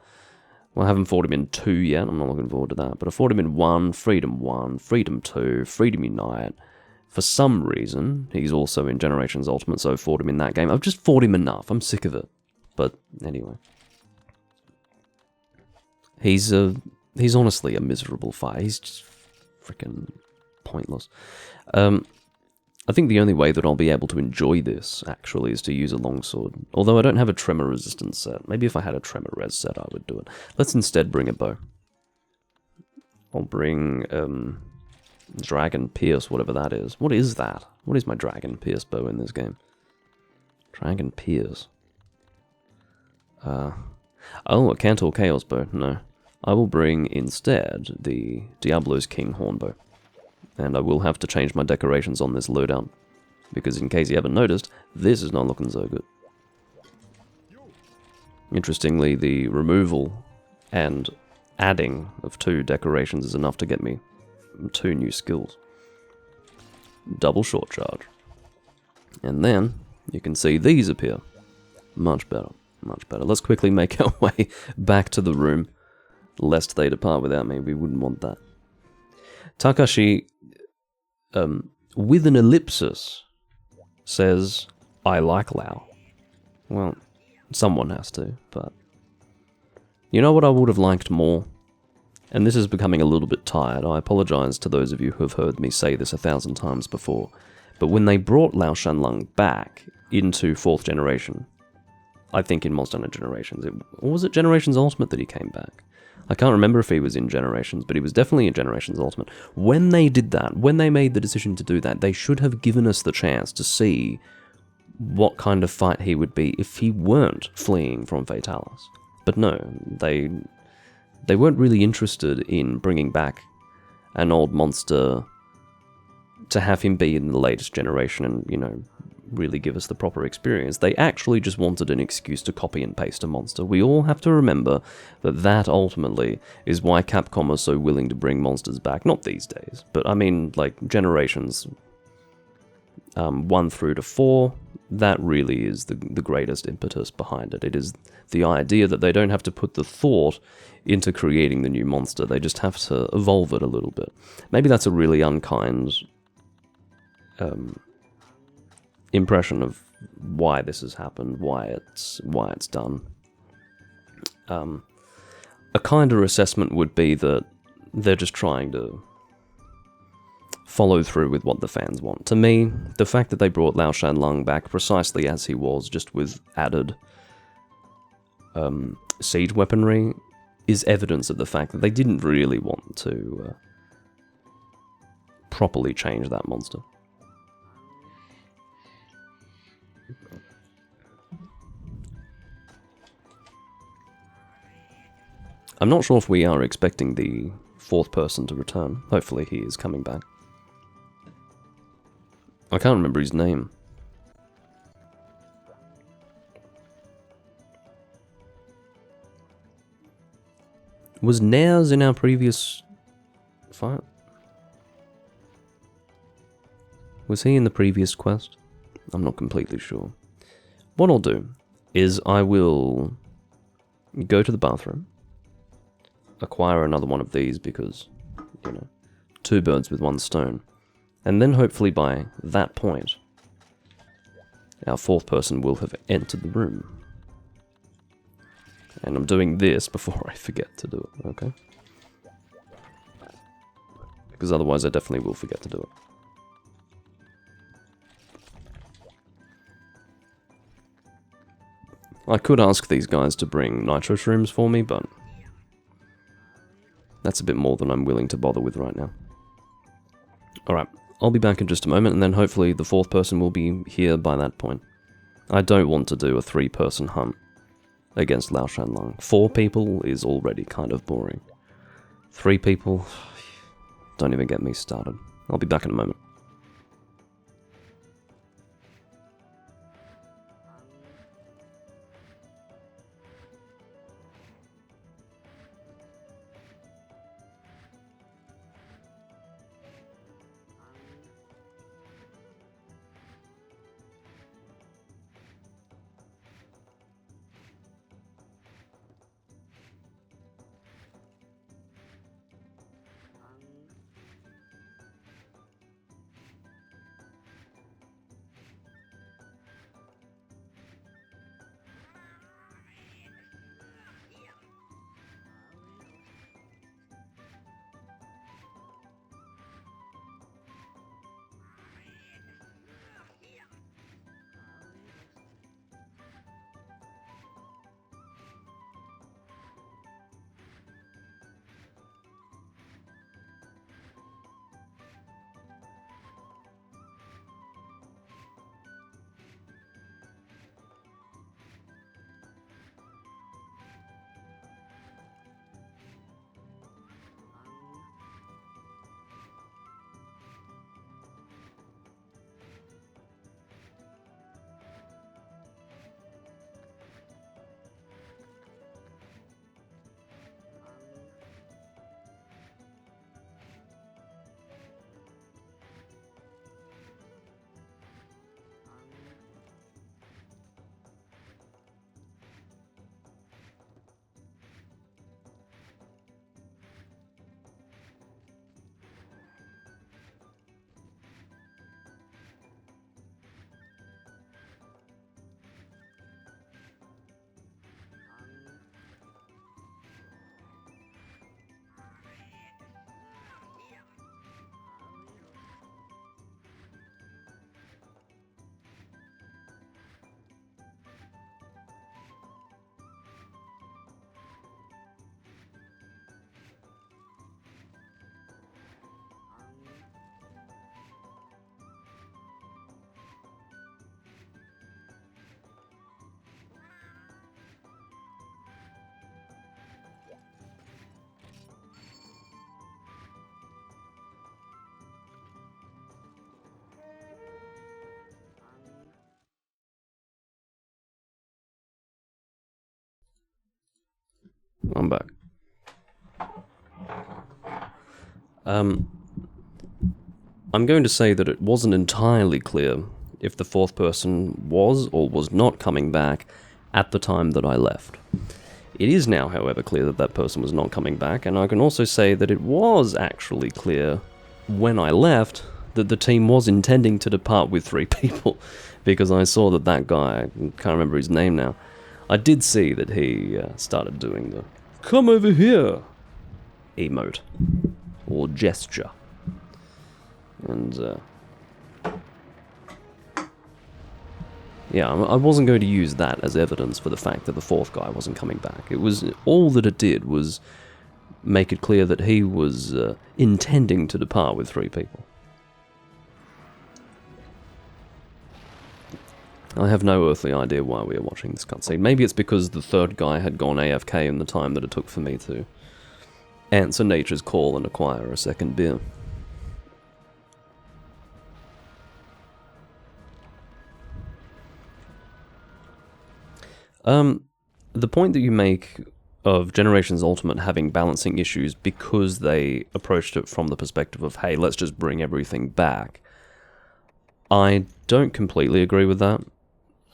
Well, I haven't fought him in 2 yet. I'm not looking forward to that. But I fought him in 1, Freedom 2, Freedom Unite. For some reason, he's also in Generations Ultimate, so I fought him in that game. I've just fought him enough. I'm sick of it. But anyway. He's honestly a miserable fight. He's just freaking pointless. I think the only way that I'll be able to enjoy this, actually, is to use a longsword. Although I don't have a tremor resistance set. Maybe if I had a tremor res set, I would do it. Let's instead bring a bow. I'll bring, Dragon Pierce, whatever that is. What is that? What is my Dragon Pierce bow in this game? Dragon Pierce. Oh, a Cantor Chaos bow. No. I will bring instead the Diablo's King Hornbow. And I will have to change my decorations on this loadout. Because in case you haven't noticed, this is not looking so good. Interestingly, the removal and adding of 2 decorations is enough to get me 2 new skills. Double short charge. And then, you can see these appear. Much better, much better. Let's quickly make our way back to the room, lest they depart without me. We wouldn't want that. Takashi, with an ellipsis, says, I like Lao. Well, someone has to, but... You know what I would have liked more? And this is becoming a little bit tired. I apologize to those of you who have heard me say this 1,000 times before. But when they brought Lao Shanlung back into 4th generation, I think in Monster Hunter Generations, or was it Generations Ultimate that he came back? I can't remember if he was in Generations, but he was definitely in Generations Ultimate. When they did that, when they made the decision to do that, they should have given us the chance to see what kind of fight he would be if he weren't fleeing from Fatalis. But no, they weren't really interested in bringing back an old monster to have him be in the latest generation and, you know, really give us the proper experience. They actually just wanted an excuse to copy and paste a monster. We all have to remember that that ultimately is why Capcom are so willing to bring monsters back. Not these days, but I mean, like, generations 1 through to 4, that really is the greatest impetus behind it. It is the idea that they don't have to put the thought into creating the new monster. They just have to evolve it a little bit. Maybe that's a really unkind impression of why this has happened, why it's done. A kinder assessment would be that they're just trying to follow through with what the fans want. To me, the fact that they brought Lao Shanlung back precisely as he was, just with added siege weaponry, is evidence of the fact that they didn't really want to properly change that monster. I'm not sure if we are expecting the 4th person to return. Hopefully he is coming back. I can't remember his name. Was Nares in our previous fight? Was he in the previous quest? I'm not completely sure. What I'll do is I will go to the bathroom, acquire another one of these because, you know, 2 birds with 1 stone. And then hopefully by that point, our 4th person will have entered the room. And I'm doing this before I forget to do it, okay? Because otherwise I definitely will forget to do it. I could ask these guys to bring nitro shrooms for me, but that's a bit more than I'm willing to bother with right now. Alright, I'll be back in just a moment, and then hopefully the 4th person will be here by that point. I don't want to do a 3-person hunt against Lao Shanlung. 4 people is already kind of boring. 3 people, don't even get me started. I'll be back in a moment. I'm back. I'm going to say that it wasn't entirely clear if the fourth person was or was not coming back at the time that I left. It is now, however, clear that that person was not coming back, and I can also say that it was actually clear when I left that the team was intending to depart with 3 people, because I saw that that guy, I can't remember his name now, I did see that he started doing the "come over here" emote, or gesture. And, yeah, I wasn't going to use that as evidence for the fact that the fourth guy wasn't coming back. It was, all that it did was make it clear that he was intending to depart with 3 people. I have no earthly idea why we are watching this cutscene. Maybe it's because the third guy had gone AFK in the time that it took for me to answer nature's call and acquire a second beer. The point that you make of Generations Ultimate having balancing issues because they approached it from the perspective of, hey, let's just bring everything back, I don't completely agree with that.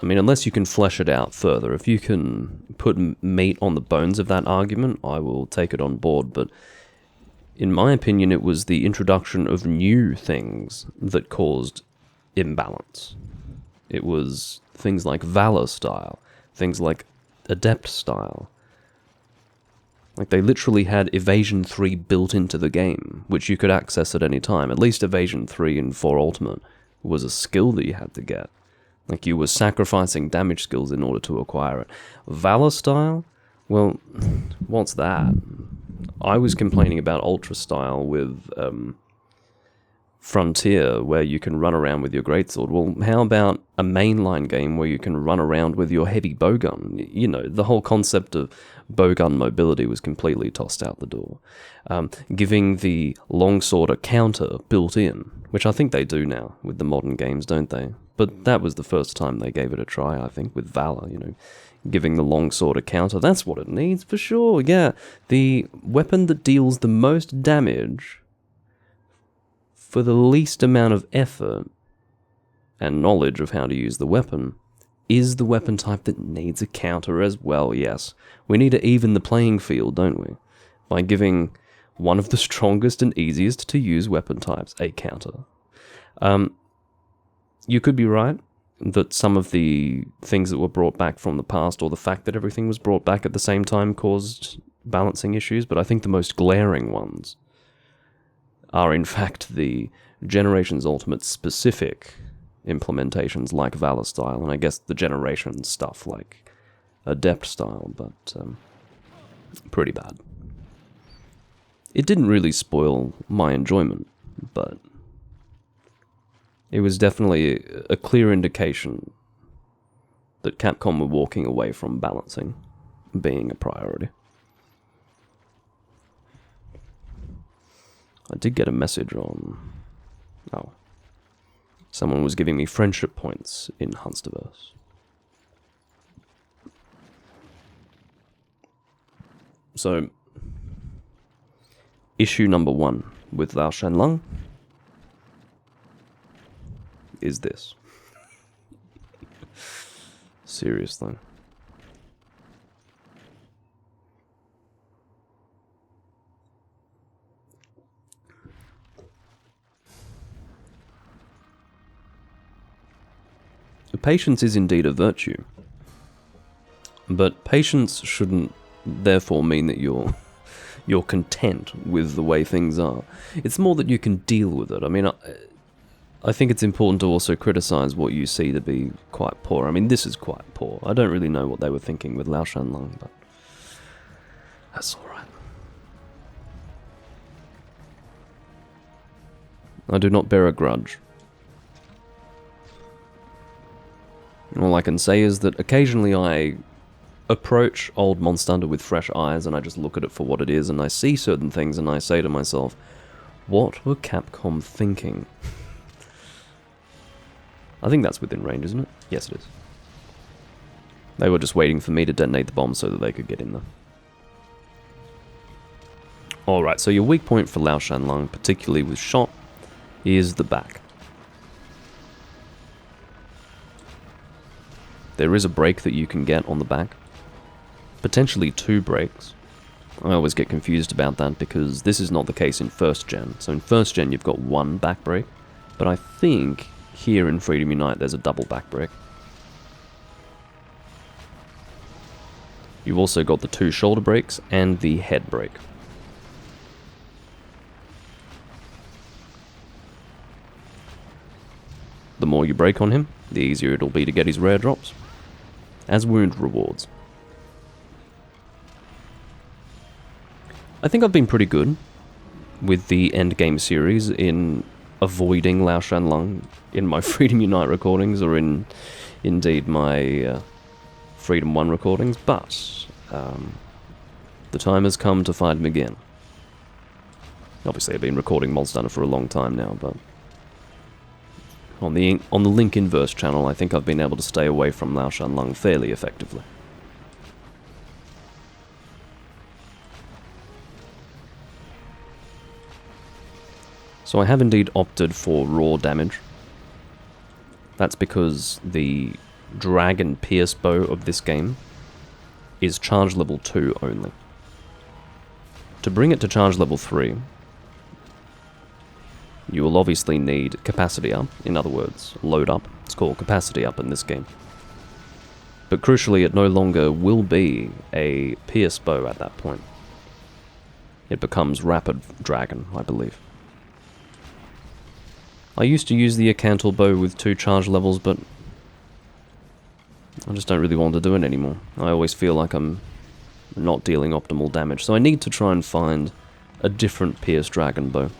I mean, unless you can flesh it out further, if you can put meat on the bones of that argument, I will take it on board, but in my opinion, it was the introduction of new things that caused imbalance. It was things like Valor style, things like Adept style. Like, they literally had Evasion 3 built into the game, which you could access at any time. At least Evasion 3 and 4 Ultimate was a skill that you had to get. Like, you were sacrificing damage skills in order to acquire it. Valor style? Well, what's that? I was complaining about Ultra style with Frontier, where you can run around with your greatsword. Well, how about a mainline game where you can run around with your heavy bowgun? You know, the whole concept of bowgun mobility was completely tossed out the door. Giving the longsword a counter built in, which I think they do now with the modern games, don't they? But that was the first time they gave it a try, I think, with Valor, you know. Giving the longsword a counter, that's what it needs for sure, yeah. The weapon that deals the most damage for the least amount of effort and knowledge of how to use the weapon is the weapon type that needs a counter as well, yes. We need to even the playing field, don't we? By giving one of the strongest and easiest to use weapon types a counter. You could be right that some of the things that were brought back from the past, or the fact that everything was brought back at the same time, caused balancing issues, but I think the most glaring ones are in fact the Generations Ultimate specific implementations like Valor style, and I guess the Generations stuff like Adept style, but pretty bad. It didn't really spoil my enjoyment, but it was definitely a clear indication that Capcom were walking away from balancing being a priority. I did get a message on... oh. Someone was giving me friendship points in Hunsterverse. So, issue number 1 with Lao Shanlong is this. Seriously. Patience is indeed a virtue, but patience shouldn't therefore mean that you're content with the way things are. It's more that you can deal with it. I mean, I think it's important to also criticize what you see to be quite poor. I mean, this is quite poor. I don't really know what they were thinking with Lao Shanlong, but that's alright. I do not bear a grudge. All I can say is that occasionally I approach old Monster Hunter with fresh eyes and I just look at it for what it is and I see certain things and I say to myself, what were Capcom thinking? I think that's within range, isn't it? Yes, it is. They were just waiting for me to detonate the bomb so that they could get in there. Alright, so your weak point for Lao Shanlong, particularly with shot, is the back. There is a break that you can get on the back. Potentially 2 breaks. I always get confused about that because this is not the case in 1st gen. So in 1st gen you've got 1 back break, but I think here in Freedom Unite there's a double back break. You've also got the 2 shoulder breaks and the head break. The more you break on him, the easier it'll be to get his rare drops, as wound rewards. I think I've been pretty good with the Endgame series in avoiding Lao Shanlong in my Freedom Unite recordings, or in indeed my Freedom 1 recordings, but the time has come to fight him again. Obviously I've been recording Monster Hunter for a long time now, but on the Link Inverse channel, I think I've been able to stay away from Lao Shanlong fairly effectively. So I have indeed opted for raw damage. That's because the Dragon Pierce Bow of this game is charge level 2 only. To bring it to charge level 3, you will obviously need capacity up, in other words, load up. It's called capacity up in this game. But crucially, it no longer will be a pierce bow at that point. It becomes rapid dragon, I believe. I used to use the Acantal bow with 2 charge levels, but I just don't really want to do it anymore. I always feel like I'm not dealing optimal damage, so I need to try and find a different pierce dragon bow.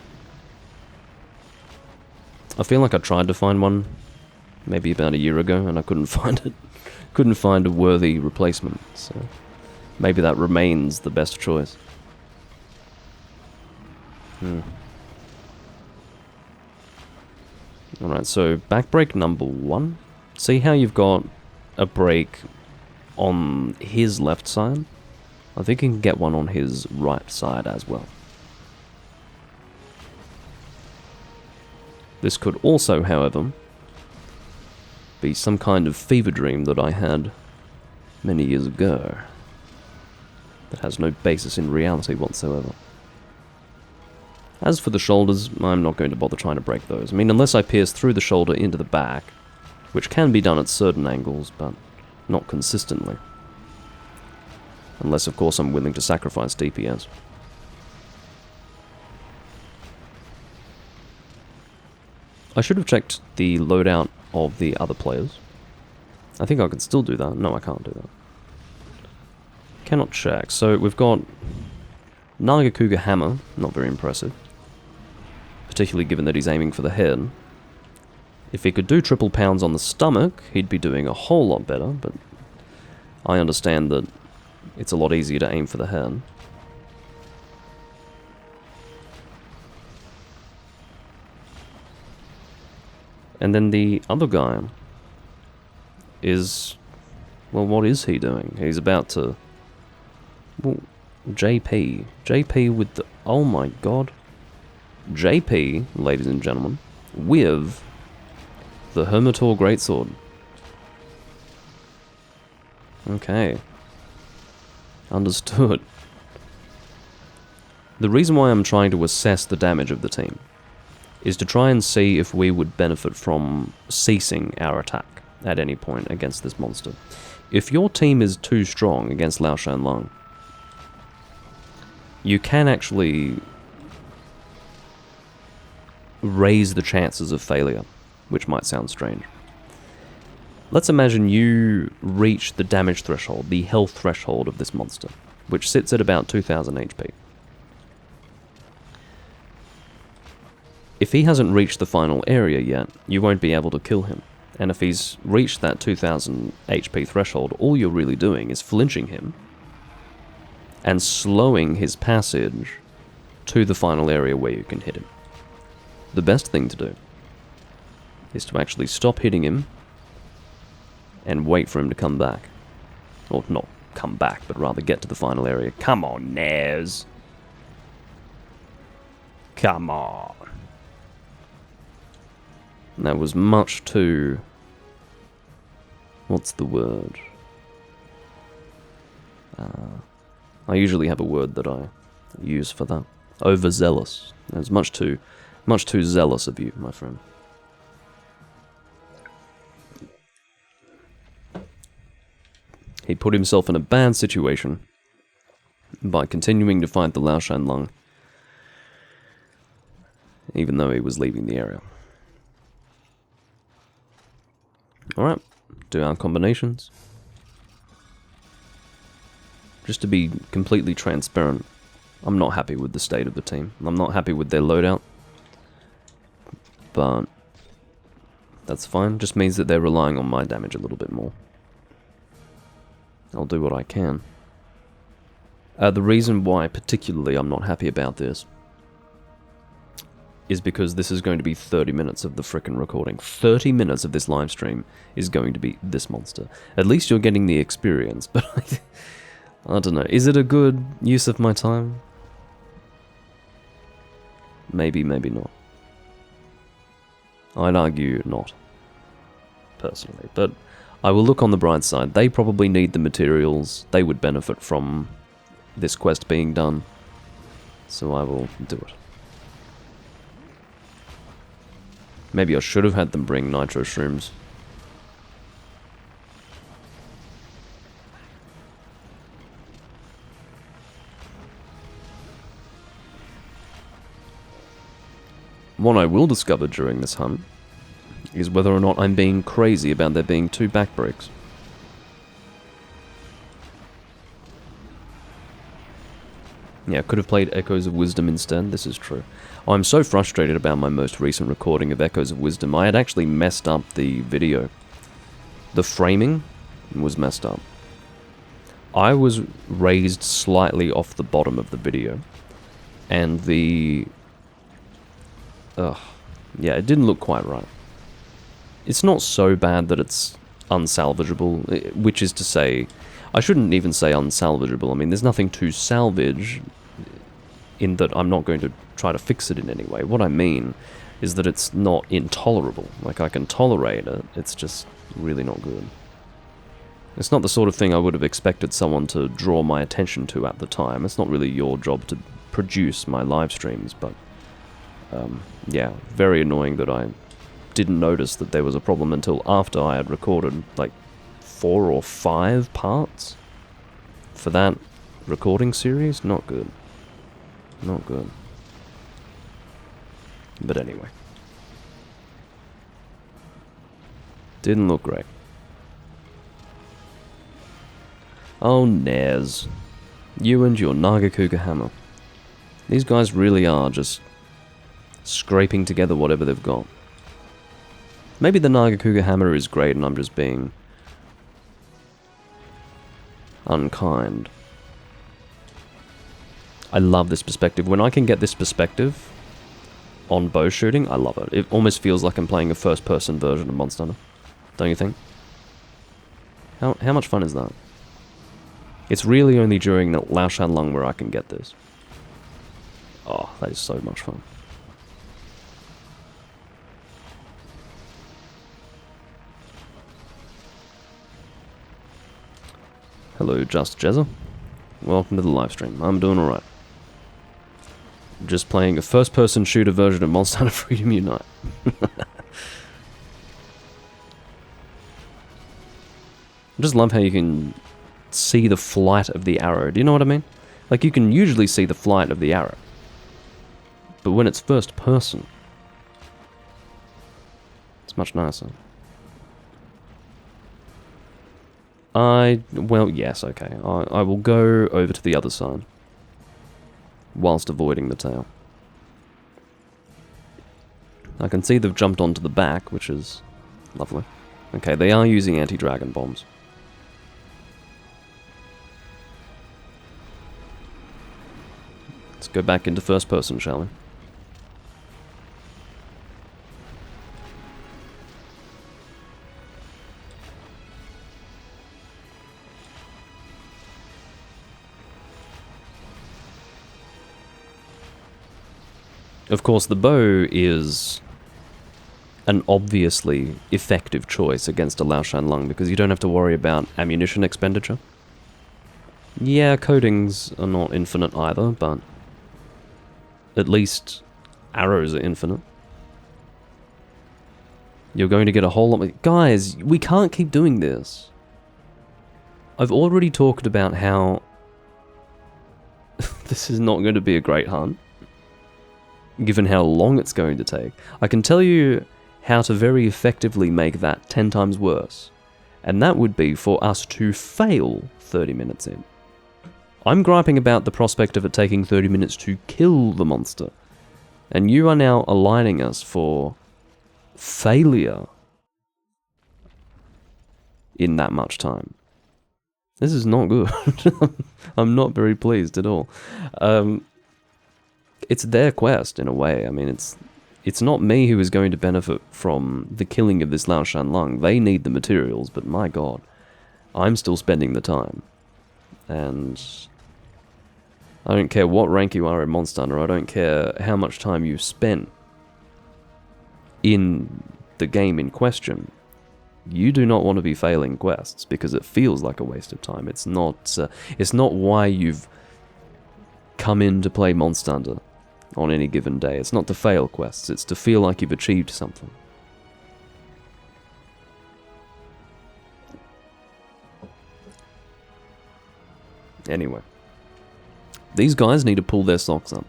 I feel like I tried to find one maybe about a year ago and I couldn't find it. Couldn't find a worthy replacement, so maybe that remains the best choice. Alright, so back break number 1. See how you've got a break on his left side? I think you can get one on his right side as well. This could also, however, be some kind of fever dream that I had many years ago that has no basis in reality whatsoever. As for the shoulders, I'm not going to bother trying to break those. I mean, unless I pierce through the shoulder into the back, which can be done at certain angles, but not consistently. Unless, of course, I'm willing to sacrifice DPS. I should have checked the loadout of the other players. I think I can still do that. No, I can't do that. Cannot check. So we've got Nagakuga Hammer, not very impressive. Particularly given that he's aiming for the head. If he could do triple pounds on the stomach, he'd be doing a whole lot better, but I understand that it's a lot easier to aim for the head. And then the other guy is... well, what is he doing? He's about to... well, JP. JP with the... oh my god. JP, ladies and gentlemen, with the Hermitor Greatsword. Okay. Understood. The reason why I'm trying to assess the damage of the team is to try and see if we would benefit from ceasing our attack at any point against this monster. If your team is too strong against Lao Shanlong, you can actually raise the chances of failure, which might sound strange. Let's imagine you reach the damage threshold, the health threshold of this monster, which sits at about 2000 HP. If he hasn't reached the final area yet, you won't be able to kill him. And if he's reached that 2000 HP threshold, all you're really doing is flinching him and slowing his passage to the final area where you can hit him. The best thing to do is to actually stop hitting him and wait for him to come back. Or not come back, but rather get to the final area. Come on, Nez! Come on. That was much too... What's the word? I usually have a word that I use for that. Overzealous. It was much too zealous of you, my friend. He put himself in a bad situation by continuing to fight the Lao Shan Lung, even though he was leaving the area. Alright, do our combinations. Just to be completely transparent, I'm not happy with the state of the team. I'm not happy with their loadout. But that's fine. Just means that they're relying on my damage a little bit more. I'll do what I can. The reason why particularly I'm not happy about this is because this is going to be 30 minutes of the frickin' recording. 30 minutes of this live stream is going to be this monster. At least you're getting the experience, but I don't know. Is it a good use of my time? Maybe, maybe not. I'd argue not, personally. But I will look on the bright side. They probably need the materials. They would benefit from this quest being done. So I will do it. Maybe I should have had them bring nitro shrooms. What I will discover during this hunt is whether or not I'm being crazy about there being 2 back breaks. Yeah, I could have played Echoes of Wisdom instead, this is true. I'm so frustrated about my most recent recording of Echoes of Wisdom. I had actually messed up the video. The framing was messed up. I was raised slightly off the bottom of the video. And the... yeah, it didn't look quite right. It's not so bad that it's unsalvageable, which is to say... I shouldn't even say unsalvageable. I mean, there's nothing to salvage in that I'm not going to try to fix it in any way. What I mean is that it's not intolerable. Like, I can tolerate it, it's just really not good. It's not the sort of thing I would have expected someone to draw my attention to at the time. It's not really your job to produce my live streams, but... yeah, very annoying that I didn't notice that there was a problem until after I had recorded, like, 4 or 5 parts for that recording series. Not good. Not good. But anyway. Didn't look great. Oh, Nez. You and your Nagakuga hammer. These guys really are just scraping together whatever they've got. Maybe the Nagakuga hammer is great and I'm just being unkind. I love this perspective. When I can get this perspective on bow shooting, I love it. It almost feels like I'm playing a first-person version of Monster Hunter. Don't you think? How much fun is that? It's really only during the Lao Shan Lung where I can get this. Oh, that is so much fun. Hello, Just Jezza. Welcome to the live stream. I'm doing alright. Just playing a first-person shooter version of Monster Hunter Freedom Unite. I just love how you can see the flight of the arrow. Do you know what I mean? Like, you can usually see the flight of the arrow. But when it's first person, it's much nicer. Well, yes, okay. I will go over to the other side, whilst avoiding the tail. I can see they've jumped onto the back, which is lovely. Okay, they are using anti-dragon bombs. Let's go back into first person, shall we? Of course, the bow is an obviously effective choice against a Lao Shan Lung because you don't have to worry about ammunition expenditure. Yeah, coatings are not infinite either, but at least arrows are infinite. You're going to get a whole lot more... Guys, we can't keep doing this. I've already talked about how this is not going to be a great hunt, given how long it's going to take. I can tell you how to very effectively make that 10 times worse, and that would be for us to fail 30 minutes in. I'm griping about the prospect of it taking 30 minutes to kill the monster, and you are now aligning us for failure in that much time. This is not good. I'm not very pleased at all. It's their quest in a way. I mean, it's not me who is going to benefit from the killing of this Lao Shan Lung. They need the materials, but my god, I'm still spending the time. And I don't care what rank you are in Monster Hunter, I don't care how much time you've spent in the game in question. You do not want to be failing quests because it feels like a waste of time. It's not why you've come in to play Monster Hunter on any given day. It's not to fail quests, it's to feel like you've achieved something. Anyway, these guys need to pull their socks up.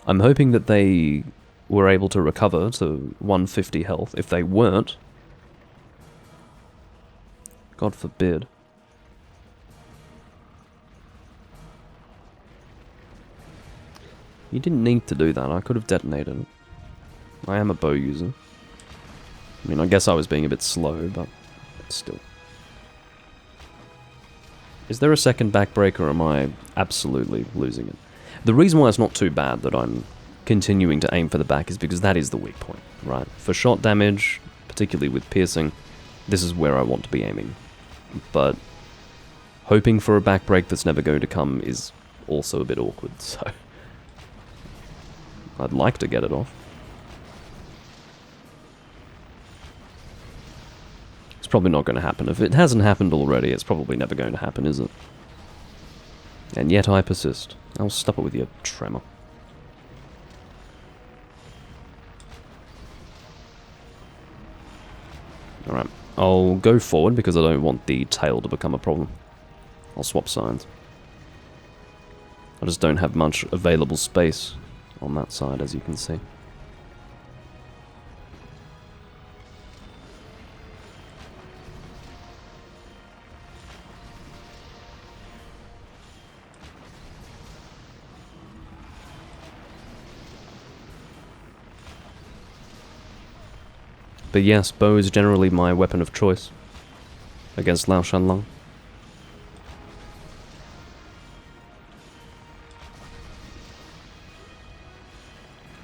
I'm hoping that they were able to recover to 150 health. If they weren't, God forbid. You didn't need to do that. I could have detonated it. I am a bow user. I mean, I guess I was being a bit slow, but still. Is there a second backbreak, or am I absolutely losing it? The reason why it's not too bad that I'm continuing to aim for the back is because that is the weak point, right? For shot damage, particularly with piercing, this is where I want to be aiming. But hoping for a backbreak that's never going to come is also a bit awkward, so I'd like to get it off. It's probably not going to happen. If it hasn't happened already, it's probably never going to happen, is it? And yet I persist. I'll stop it with your tremor. Alright, I'll go forward because I don't want the tail to become a problem. I'll swap sides. I just don't have much available space on that side, as you can see. But yes, bow is generally my weapon of choice against Lao Shan Lung.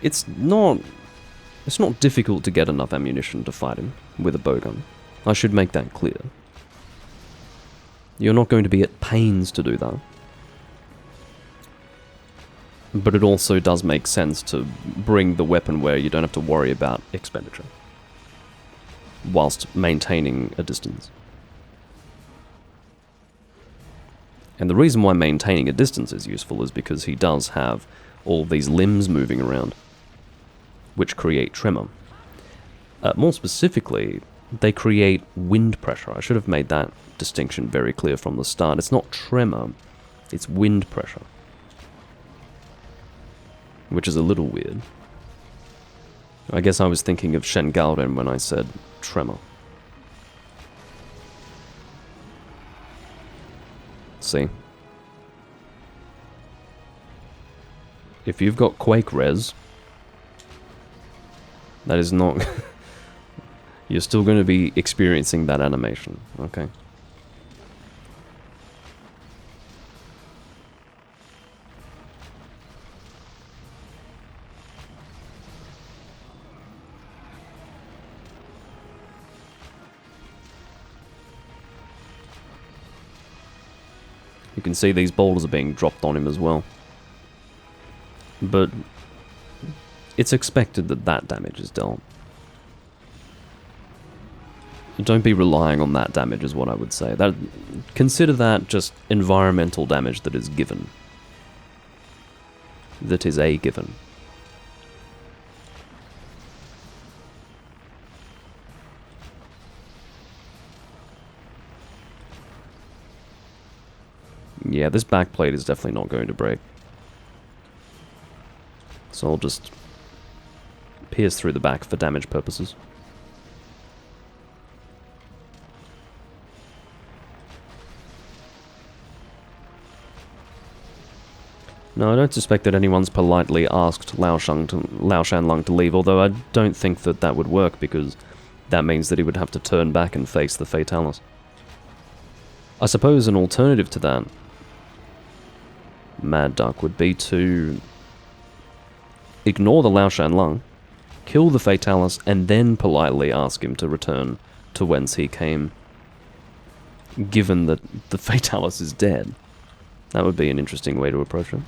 It's not difficult to get enough ammunition to fight him with a bowgun. I should make that clear. You're not going to be at pains to do that. But it also does make sense to bring the weapon where you don't have to worry about expenditure, whilst maintaining a distance. And the reason why maintaining a distance is useful is because he does have all these limbs moving around, which create tremor. More specifically, they create wind pressure. I should have made that distinction very clear from the start. It's not tremor, it's wind pressure. Which is a little weird. I guess I was thinking of Shengalren when I said tremor. See? If you've got Quake Res, that is not... You're still going to be experiencing that animation, okay? You can see these boulders are being dropped on him as well. But it's expected that that damage is dealt. Don't be relying on that damage is what I would say. Consider that just environmental damage that is given. That is a given. Yeah, this backplate is definitely not going to break. So I'll just pierce through the back for damage purposes. No, I don't suspect that anyone's politely asked Lao Shanlong to leave, although I don't think that that would work, because that means that he would have to turn back and face the Fatalis. I suppose an alternative to that, Mad Duck, would be to ignore the Lao Shanlong, kill the Fatalis, and then politely ask him to return to whence he came, given that the Fatalis is dead. That would be an interesting way to approach it.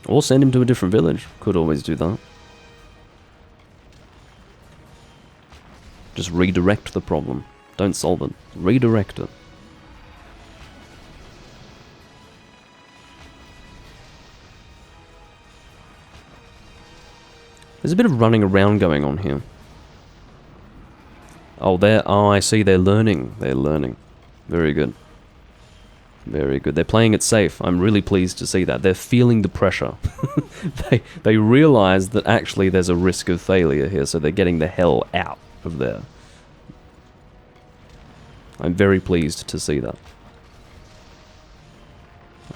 Or send him to a different village. Could always do that. Just redirect the problem. Don't solve it. Redirect it. There's a bit of running around going on here. Oh, I see, they're learning. They're learning. Very good. Very good. They're playing it safe. I'm really pleased to see that. They're feeling the pressure. They realize that actually there's a risk of failure here, so they're getting the hell out of there. I'm very pleased to see that.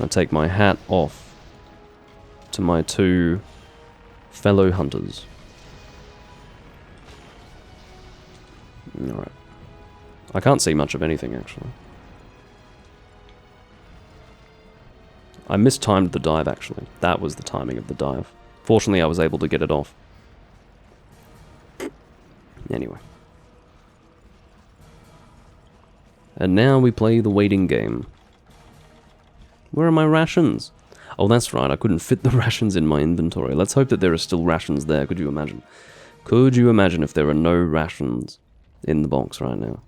I take my hat off to my two fellow hunters. Alright. I can't see much of anything, actually. I mistimed the dive, actually. That was the timing of the dive. Fortunately, I was able to get it off. Anyway. And now we play the waiting game. Where are my rations? Oh, that's right, I couldn't fit the rations in my inventory. Let's hope that there are still rations there, could you imagine? Could you imagine if there are no rations in the box right now?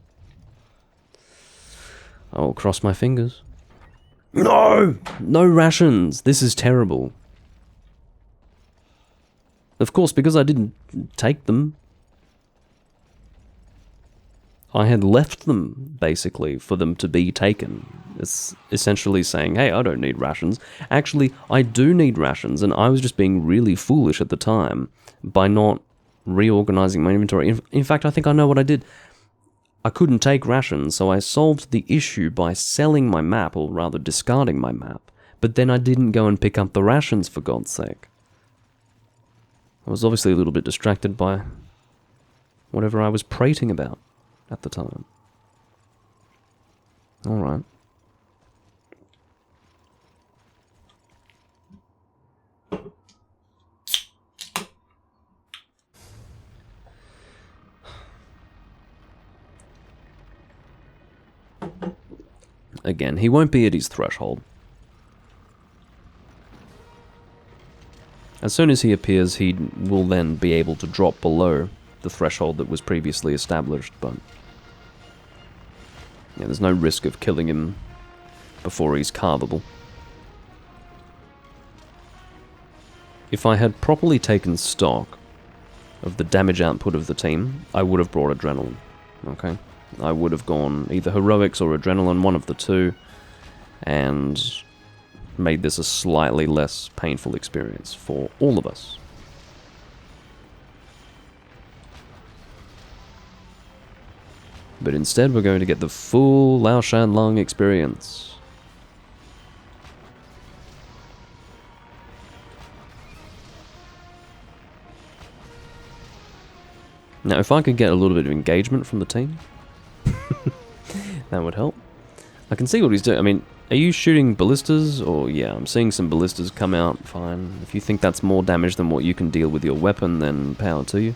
I'll cross my fingers. No! No rations! This is terrible. Of course, because I didn't take them. I had left them, basically, for them to be taken. It's essentially saying, hey, I don't need rations. Actually, I do need rations, and I was just being really foolish at the time by not reorganizing my inventory. In fact, I think I know what I did. I couldn't take rations, so I solved the issue by selling my map, or rather discarding my map. But then I didn't go and pick up the rations, for God's sake. I was obviously a little bit distracted by whatever I was prating about at the time. Alright. Again, he won't be at his threshold. As soon as he appears, he will then be able to drop below the threshold that was previously established, but yeah, there's no risk of killing him before he's carvable. If I had properly taken stock of the damage output of the team, I would have brought adrenaline, okay? I would have gone either heroics or adrenaline, one of the two, and made this a slightly less painful experience for all of us. But instead we're going to get the full Lao Shanlong experience. Now if I could get a little bit of engagement from the team, that would help. I can see what he's doing. I mean, are you shooting ballistas? Or, yeah, I'm seeing some ballistas come out. Fine. If you think that's more damage than what you can deal with your weapon, then power to you.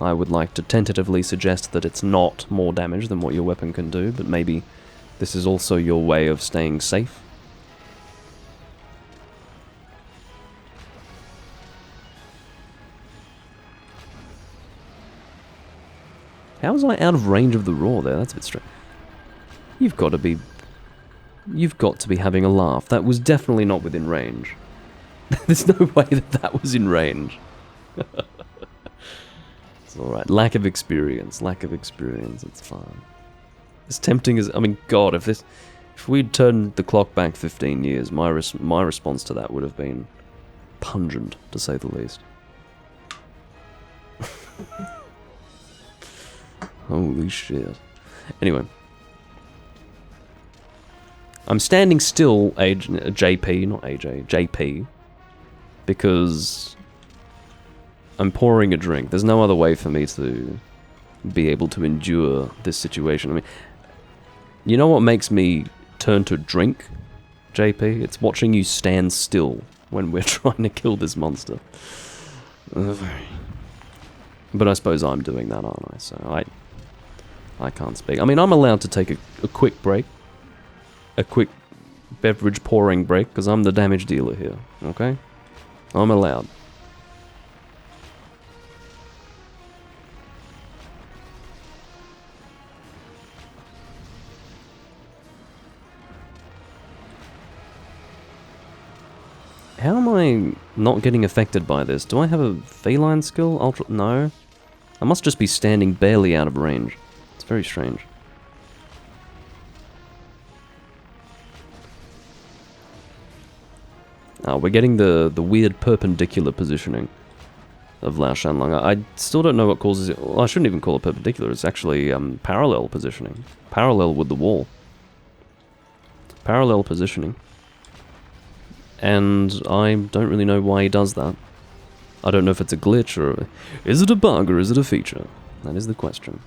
I would like to tentatively suggest that it's not more damage than what your weapon can do, but maybe this is also your way of staying safe. How was I out of range of the roar there? That's a bit strange. You've got to be having a laugh. That was definitely not within range. There's no way that was in range. It's alright. Lack of experience. It's fine. As tempting as... I mean, God, if we'd turned the clock back 15 years, my response to that would have been pungent, to say the least. Holy shit. Anyway. I'm standing still, JP, not AJ, JP, because I'm pouring a drink. There's no other way for me to be able to endure this situation. I mean, you know what makes me turn to drink, JP? It's watching you stand still when we're trying to kill this monster. But I suppose I'm doing that, aren't I? So I can't speak. I mean, I'm allowed to take a quick break. A quick beverage pouring break, because I'm the damage dealer here, okay? I'm allowed. How am I not getting affected by this? Do I have a feline skill? Ultra... No. I must just be standing barely out of range. It's very strange. We're getting the weird perpendicular positioning of Lao Shanlong. I still don't know what causes it. Well, I shouldn't even call it perpendicular. It's actually parallel positioning. Parallel with the wall. Parallel positioning. And I don't really know why he does that. I don't know if it's a glitch or... Is it a bug or is it a feature? That is the question.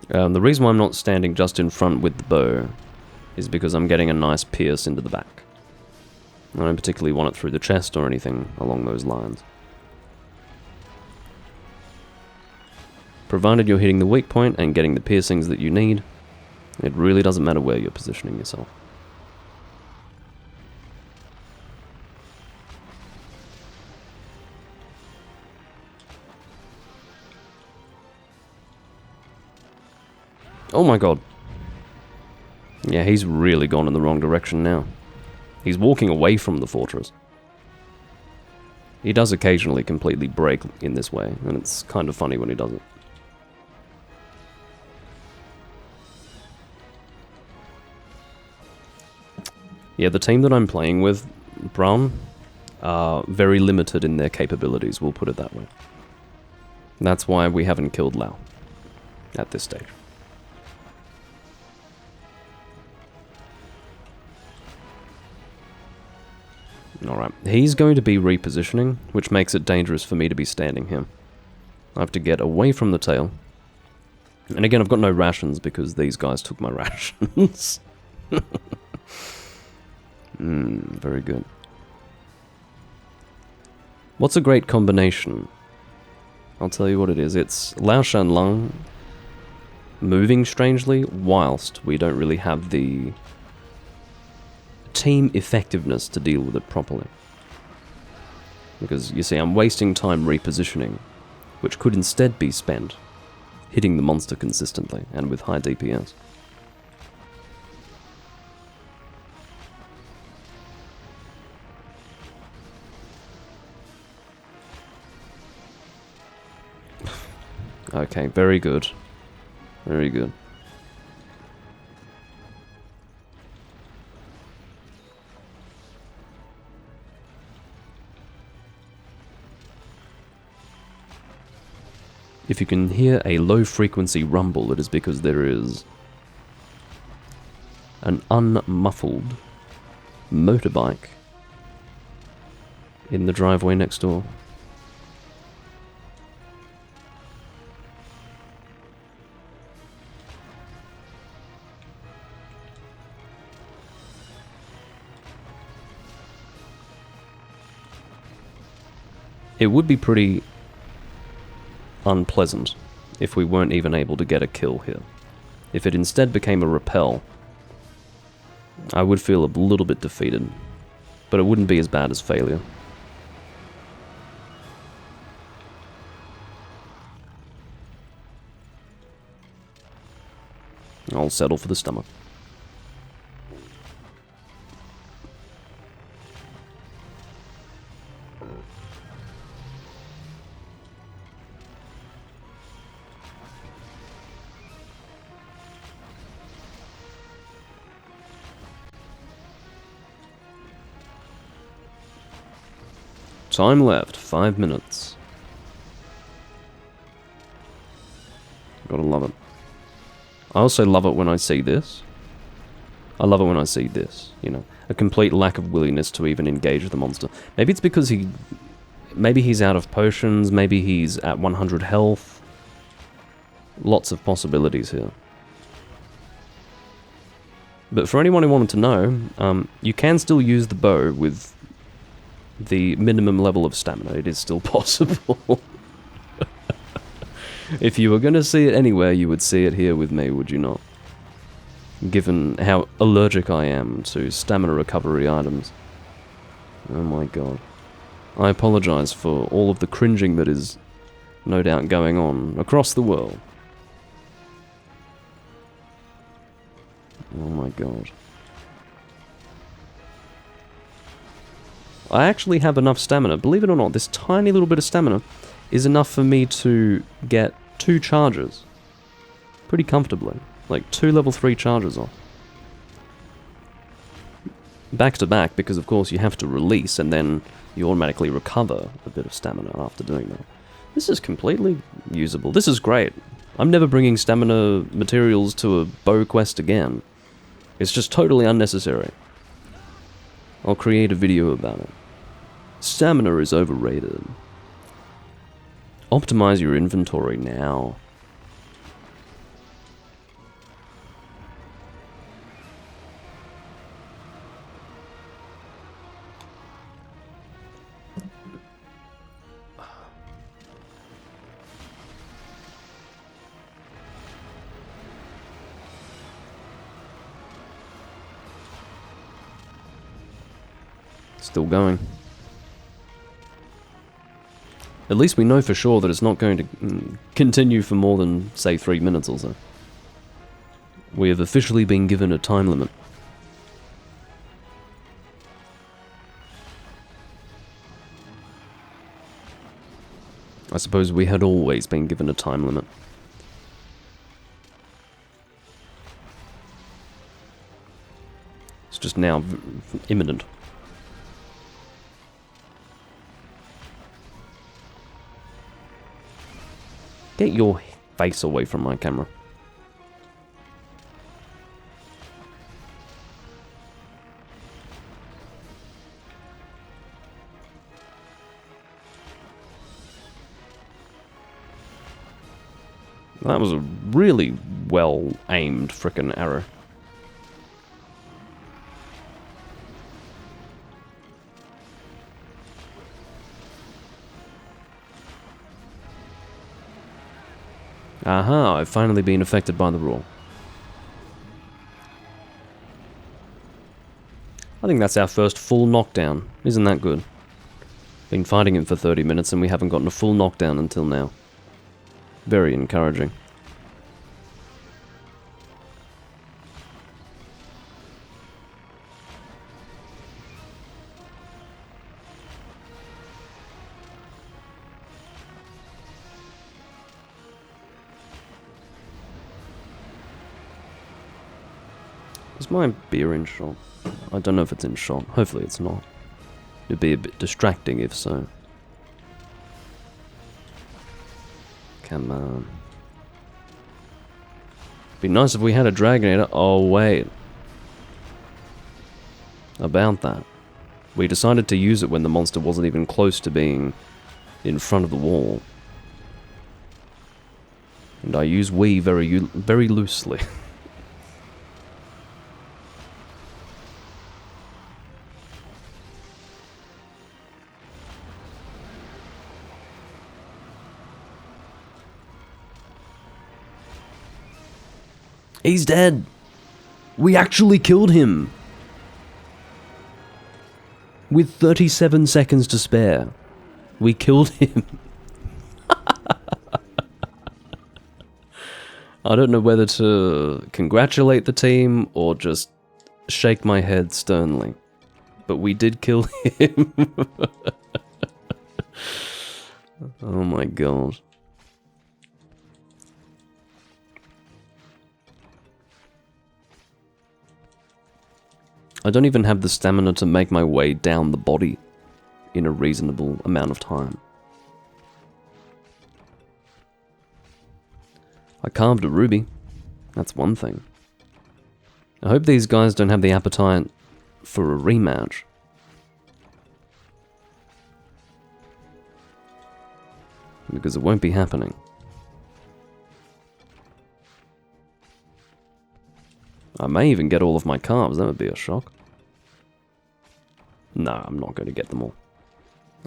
The reason why I'm not standing just in front with the bow is because I'm getting a nice pierce into the back. I don't particularly want it through the chest or anything along those lines. Provided you're hitting the weak point and getting the piercings that you need, it really doesn't matter where you're positioning yourself. Oh my god. Yeah, he's really gone in the wrong direction now. He's walking away from the fortress. He does occasionally completely break in this way, and it's kind of funny when he does it. Yeah, the team that I'm playing with, Brown, are very limited in their capabilities, we'll put it that way. That's why we haven't killed Lao at this stage. Alright, he's going to be repositioning, which makes it dangerous for me to be standing here. I have to get away from the tail. And again, I've got no rations because these guys took my rations. Very good. What's a great combination? I'll tell you what it is. It's Lao Shanlong moving strangely whilst we don't really have the team effectiveness to deal with it properly. Because, you see, I'm wasting time repositioning, which could instead be spent hitting the monster consistently and with high DPS. Okay, very good. Very good. If you can hear a low-frequency rumble, it is because there is an unmuffled motorbike in the driveway next door. It would be pretty unpleasant if we weren't even able to get a kill here. If it instead became a rappel, I would feel a little bit defeated, but it wouldn't be as bad as failure. I'll settle for the stomach. Time left, 5 minutes. Gotta love it. I also love it when I see this. I love it when I see this, you know. A complete lack of willingness to even engage the monster. Maybe it's because maybe he's out of potions, maybe he's at 100 health. Lots of possibilities here. But for anyone who wanted to know, you can still use the bow with the minimum level of stamina. It is still possible. If you were going to see it anywhere, you would see it here with me, would you not? Given how allergic I am to stamina recovery items. Oh my god. I apologize for all of the cringing that is no doubt going on across the world. Oh my god. I actually have enough stamina. Believe it or not, this tiny little bit of stamina is enough for me to get 2 charges. Pretty comfortably. Like 2 level 3 charges off. Back to back, because of course you have to release and then you automatically recover a bit of stamina after doing that. This is completely usable. This is great. I'm never bringing stamina materials to a bow quest again. It's just totally unnecessary. I'll create a video about it. Stamina is overrated. Optimize your inventory now. Still going. At least we know for sure that it's not going to continue for more than, say, 3 minutes or so. We have officially been given a time limit. I suppose we had always been given a time limit. It's just now imminent. Get your face away from my camera. That was a really well-aimed frickin' arrow. Aha, I've finally been affected by the roar. I think that's our first full knockdown. Isn't that good? Been fighting him for 30 minutes and we haven't gotten a full knockdown until now. Very encouraging. Is my beer in shot? I don't know if it's in shot. Hopefully it's not. It'd be a bit distracting if so. Come on. Be nice if we had a Dragonator. Oh, wait. about that. We decided to use it when the monster wasn't even close to being in front of the wall. And I use we very loosely. He's dead! We actually killed him! With 37 seconds to spare. We killed him. I don't know whether to congratulate the team or just shake my head sternly. But we did kill him. Oh my god. I don't even have the stamina to make my way down the body in a reasonable amount of time. I carved a ruby. That's one thing. I hope these guys don't have the appetite for a rematch. Because it won't be happening. I may even get all of my carbs, that would be a shock. No, I'm not going to get them all.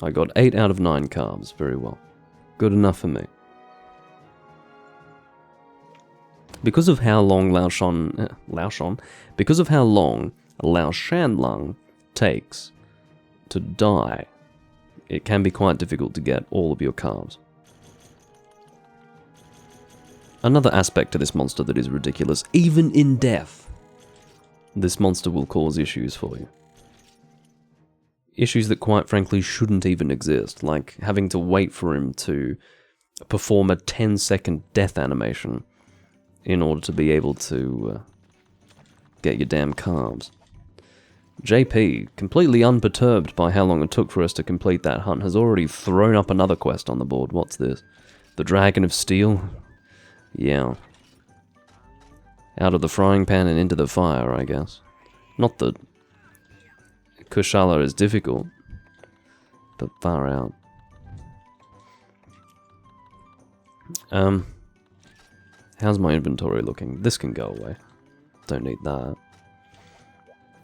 I got 8 out of 9 carbs, very well. Good enough for me. Because of how long because of how long Lao Shanlung takes to die, it can be quite difficult to get all of your carbs. Another aspect to this monster that is ridiculous, even in death, this monster will cause issues for you. Issues that quite frankly shouldn't even exist, like having to wait for him to perform a 10-second death animation in order to be able to get your damn carbs. JP, completely unperturbed by how long it took for us to complete that hunt, has already thrown up another quest on the board. What's this? The Dragon of Steel? Yeah. Out of the frying pan and into the fire, I guess. Not that Kushala is difficult, but far out. How's my inventory looking? This can go away. Don't need that.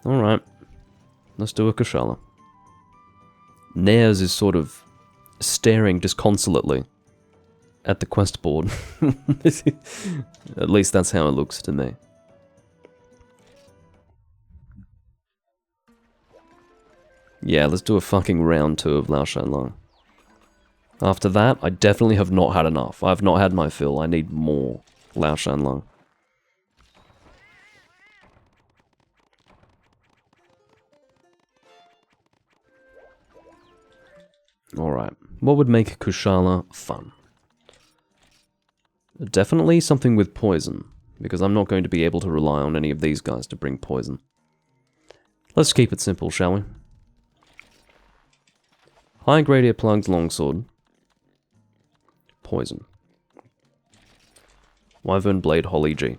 Alright. Let's do a Kushala. Nares is sort of staring disconsolately at the quest board. At least that's how it looks to me. Yeah, let's do a fucking round 2 of Lao Shanlong. After that, I definitely have not had enough. I've not had my fill. I need more Lao Shanlong. Alright, what would make Kushala fun? Definitely something with poison, because I'm not going to be able to rely on any of these guys to bring poison. Let's keep it simple, shall we? High grade earplugs, longsword. Poison. Wyvern blade, Holly G.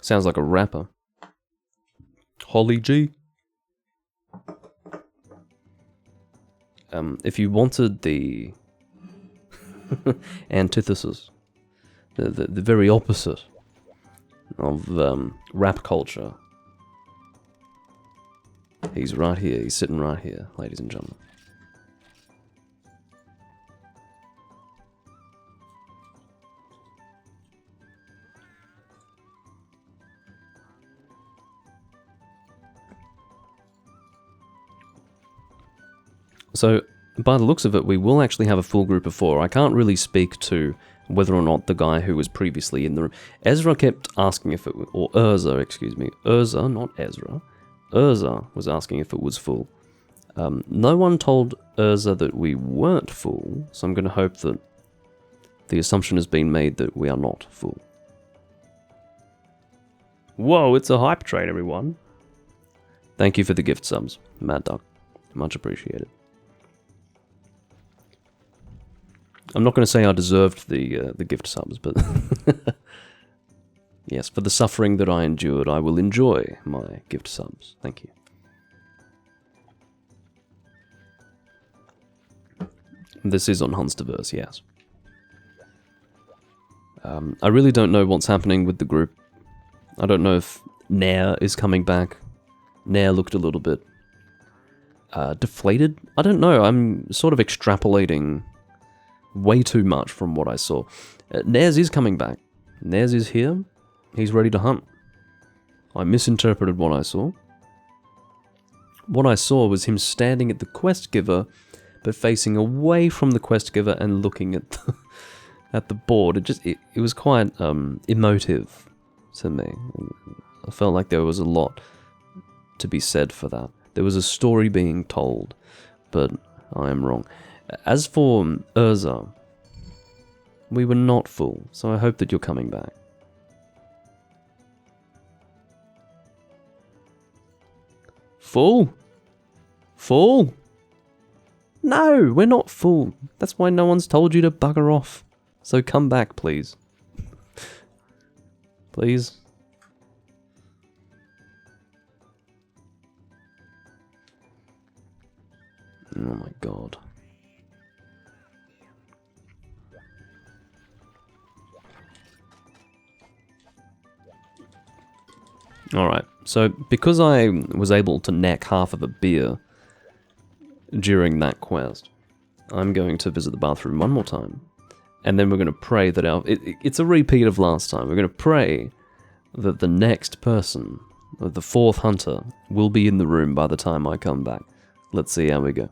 Sounds like a rapper. Holly G. If you wanted the antithesis, the very opposite of rap culture, he's right here, he's sitting right here, ladies and gentlemen. So, by the looks of it, we will actually have a full group of 4. I can't really speak to whether or not the guy who was previously in the room... Ezra kept asking if it... Or Urza, excuse me. Urza, not Ezra. Urza was asking if it was full. No one told Urza that we weren't full, so I'm going to hope that the assumption has been made that we are not full. Whoa, it's a hype train, everyone. Thank you for the gift subs, Mad Duck. Much appreciated. I'm not going to say I deserved the gift subs, but Yes, for the suffering that I endured, I will enjoy my gift subs. Thank you. This is on Hunsterverse, yes. I really don't know what's happening with the group. I don't know if Nair is coming back. Nair looked a little bit deflated. I don't know, I'm sort of extrapolating way too much from what I saw. Nair's is coming back. Nair's is here. He's ready to hunt. I misinterpreted what I saw. What I saw was him standing at the quest giver, but facing away from the quest giver and looking at the board. It was quite emotive to me. I felt like there was a lot to be said for that. There was a story being told, but I am wrong. As for Urza, we were not full, so I hope that you're coming back. Full? Full? No, we're not full. That's why no one's told you to bugger off. So come back, please. Please. Oh my god. Alright, so because I was able to neck half of a beer during that quest, I'm going to visit the bathroom one more time. And then we're going to pray that it's a repeat of last time. We're going to pray that the next person, the fourth hunter, will be in the room by the time I come back. Let's see how we go.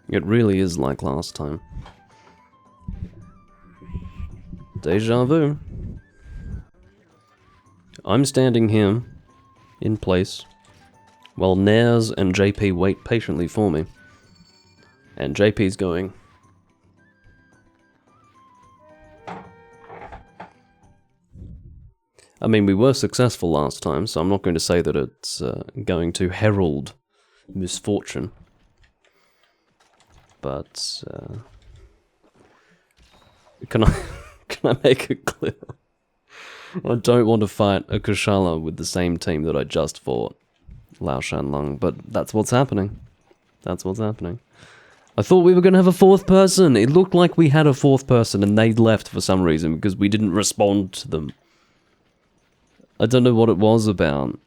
It really is like last time. Deja vu. I'm standing here, in place, while Nares and JP wait patiently for me. And JP's going... I mean, we were successful last time, so I'm not going to say that it's going to herald misfortune. But, can I make it clear? I don't want to fight a Kushala with the same team that I just fought, Lao Shanlong, but that's what's happening. That's what's happening. I thought we were going to have a fourth person. It looked like we had a fourth person and they left for some reason because we didn't respond to them. I don't know what it was about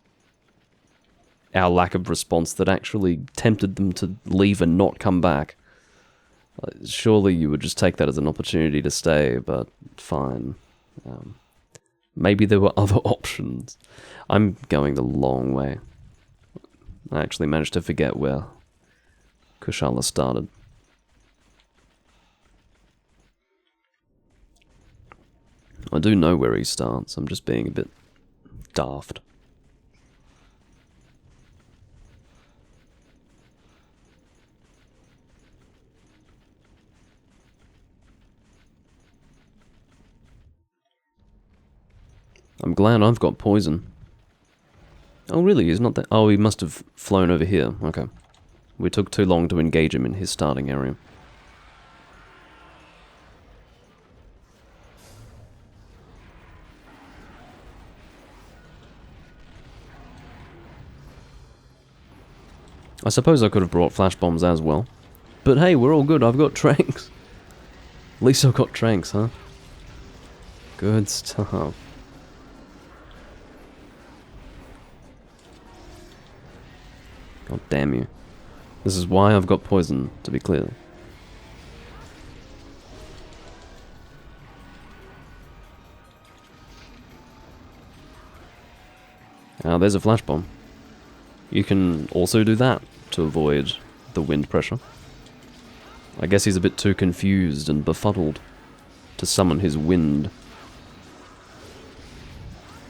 our lack of response that actually tempted them to leave and not come back. Surely you would just take that as an opportunity to stay, but fine. Maybe there were other options. I'm going the long way. I actually managed to forget where Kushala started. I do know where he starts, I'm just being a bit daft. I'm glad I've got poison. Oh really, he's not that... Oh, he must have flown over here. Okay. We took too long to engage him in his starting area. I suppose I could have brought flash bombs as well. But hey, we're all good, I've got tranks. At least I've got tranks, huh? Good stuff. God damn you. This is why I've got poison, to be clear. There's a flash bomb. You can also do that to avoid the wind pressure. I guess he's a bit too confused and befuddled to summon his wind.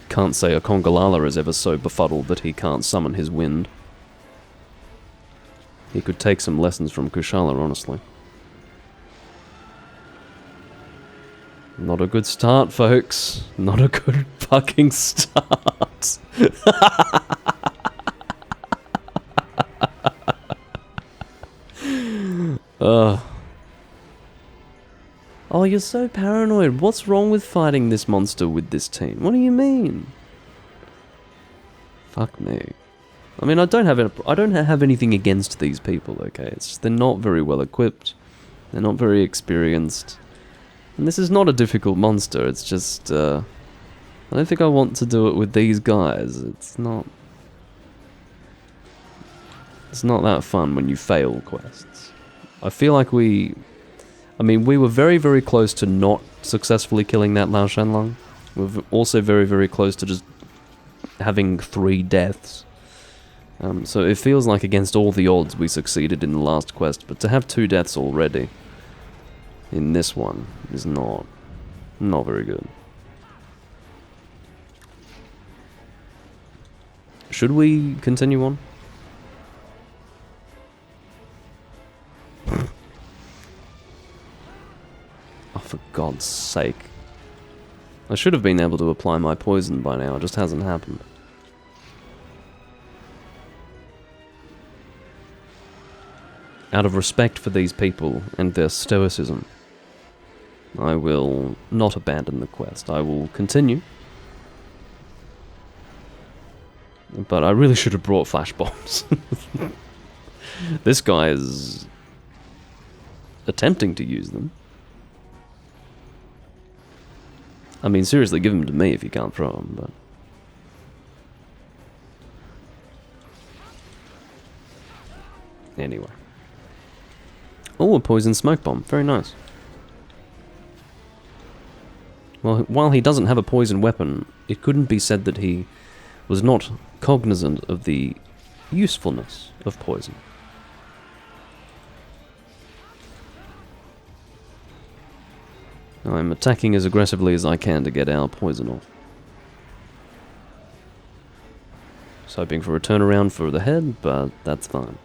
Can't say a Kongalala is ever so befuddled that he can't summon his wind. He could take some lessons from Kushala, honestly. Not a good start, folks. Not a good fucking start. Oh, you're so paranoid. What's wrong with fighting this monster with this team? What do you mean? Fuck me. I mean, I don't have anything against these people, okay? It's just they're not very well equipped. They're not very experienced. And this is not a difficult monster. It's just, I don't think I want to do it with these guys. It's not that fun when you fail quests. I feel like we were very, very close to not successfully killing that Lao Shanlong. We're also very, very close to just having 3 deaths. So it feels like against all the odds we succeeded in the last quest, but to have 2 deaths already in this one is not very good. Should we continue on? Oh, for God's sake. I should have been able to apply my poison by now, it just hasn't happened. Out of respect for these people and their stoicism, I will not abandon the quest. I will continue. But I really should have brought flash bombs. This guy is attempting to use them. I mean, seriously, give them to me if you can't throw them, but... Anyway. Oh, a poison smoke bomb. Very nice. Well, while he doesn't have a poison weapon, it couldn't be said that he was not cognizant of the usefulness of poison. I'm attacking as aggressively as I can to get our poison off. Just hoping for a turnaround for the head, but that's fine.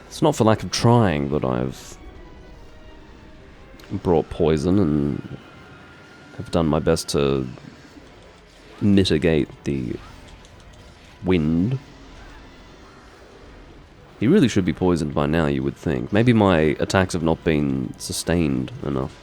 It's not for lack of trying that I've brought poison and have done my best to mitigate the wind. He really should be poisoned by now, you would think. Maybe my attacks have not been sustained enough.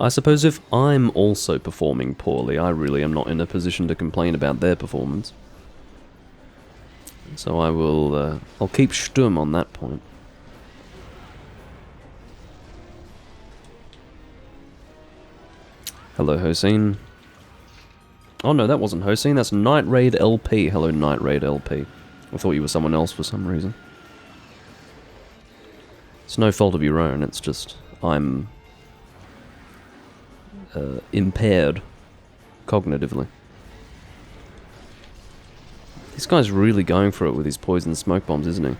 I suppose if I'm also performing poorly, I really am not in a position to complain about their performance. So I will, I'll keep stum on that point. Hello, Hossein. Oh no, that wasn't Hossein, that's Night Raid LP. Hello, Night Raid LP. I thought you were someone else for some reason. It's no fault of your own, it's just I'm impaired cognitively. This guy's really going for it with his poison smoke bombs, isn't he?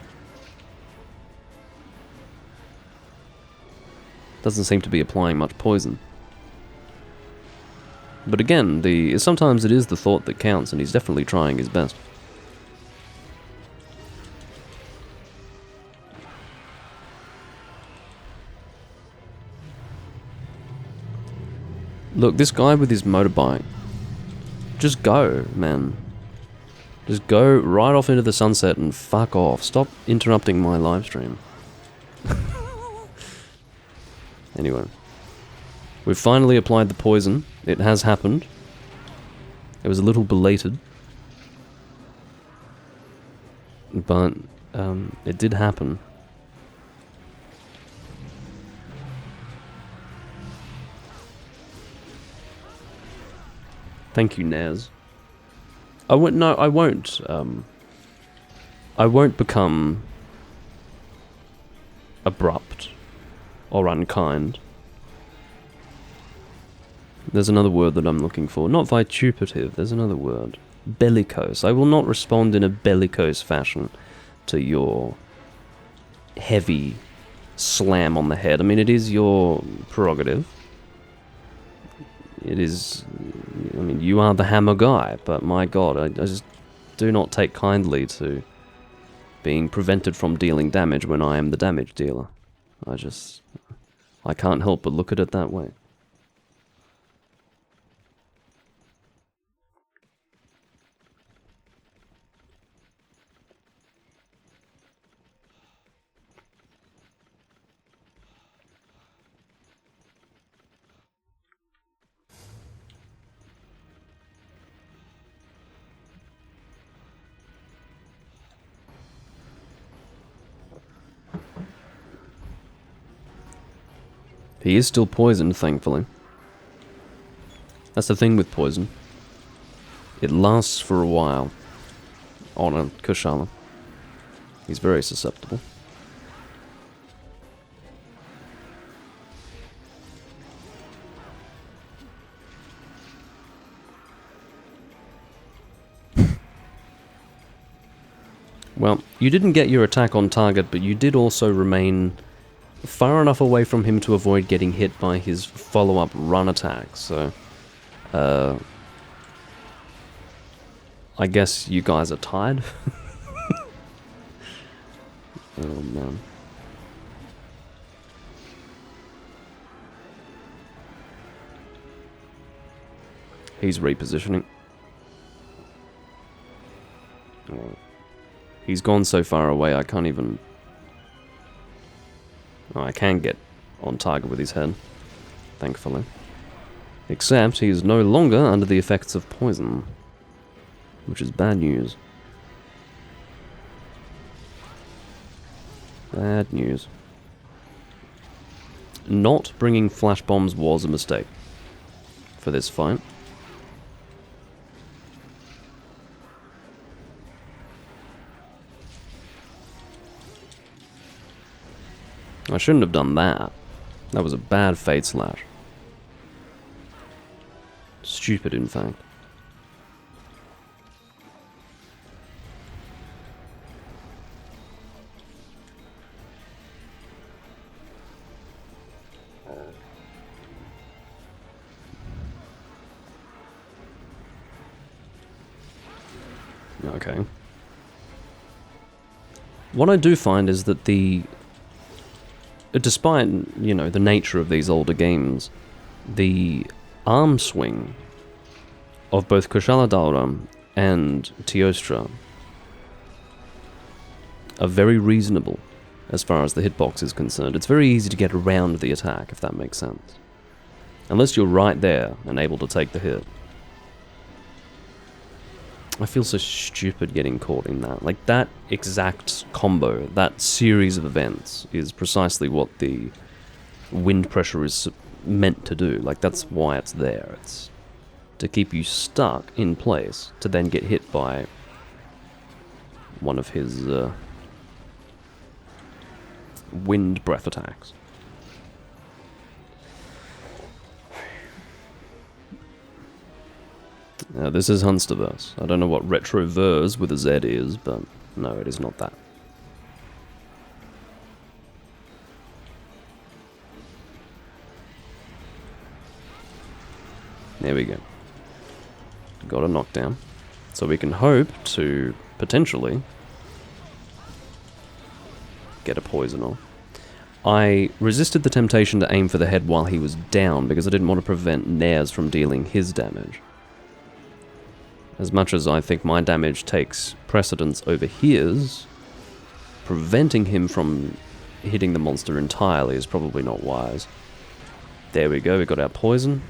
Doesn't seem to be applying much poison. But again, sometimes it is the thought that counts, and he's definitely trying his best. Look, this guy with his motorbike. Just go, man. Just go right off into the sunset and fuck off. Stop interrupting my live stream. Anyway. We've finally applied the poison. It has happened. It was a little belated. But, it did happen. Thank you, Naz. I won't become abrupt or unkind. There's another word that I'm looking for. Not vituperative, there's another word. Bellicose. I will not respond in a bellicose fashion to your heavy slam on the head. I mean, it is your prerogative. It is... I mean, you are the hammer guy, but my god, I just do not take kindly to being prevented from dealing damage when I am the damage dealer. I can't help but look at it that way. He is still poisoned, thankfully. That's the thing with poison. It lasts for a while on a Kushala. He's very susceptible. Well, you didn't get your attack on target, but you did also remain far enough away from him to avoid getting hit by his follow-up run attack, so... I guess you guys are tied? Oh, man. He's repositioning. Oh. He's gone so far away I can't even... Oh, I can get on target with his head, thankfully. Except he is no longer under the effects of poison, which is bad news. Bad news. Not bringing flash bombs was a mistake for this fight. I shouldn't have done that. That was a bad Fate Slash. Stupid, in fact. Okay. What I do find is that despite, you know, the nature of these older games, the arm swing of both Kushala Daora and Teostra are very reasonable as far as the hitbox is concerned. It's very easy to get around the attack, if that makes sense. Unless you're right there and able to take the hit. I feel so stupid getting caught in that. Like, that exact combo, that series of events, is precisely what the wind pressure is meant to do. Like, that's why it's there. It's to keep you stuck in place, to then get hit by one of his wind breath attacks. This is Hunsterverse. I don't know what Retroverse with a Z is, but no, it is not that. There we go. Got a knockdown. So we can hope to potentially get a poison off. I resisted the temptation to aim for the head while he was down because I didn't want to prevent Nares from dealing his damage. As much as I think my damage takes precedence over his, preventing him from hitting the monster entirely is probably not wise. There we go, we got our poison.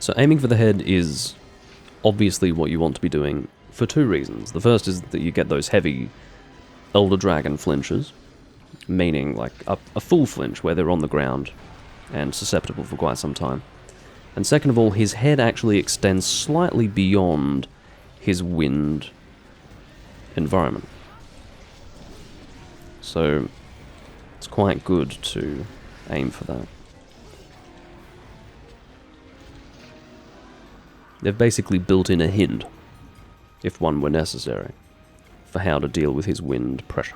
So aiming for the head is obviously what you want to be doing for two reasons. The first is that you get those heavy Elder Dragon flinches, meaning like a full flinch where they're on the ground and susceptible for quite some time. And second of all, his head actually extends slightly beyond his wind environment. So it's quite good to aim for that. They've basically built in a hint, if one were necessary, for how to deal with his wind pressure.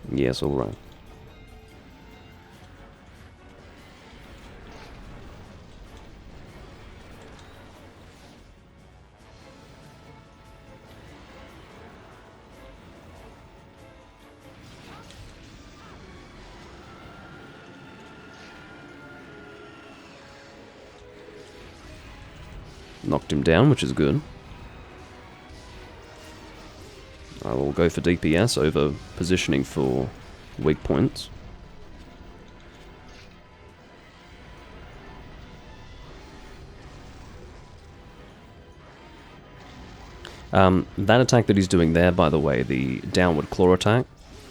Yes, alright. Knocked him down, which is good. I will go for DPS over positioning for weak points. That attack that he's doing there, by the way, the downward claw attack,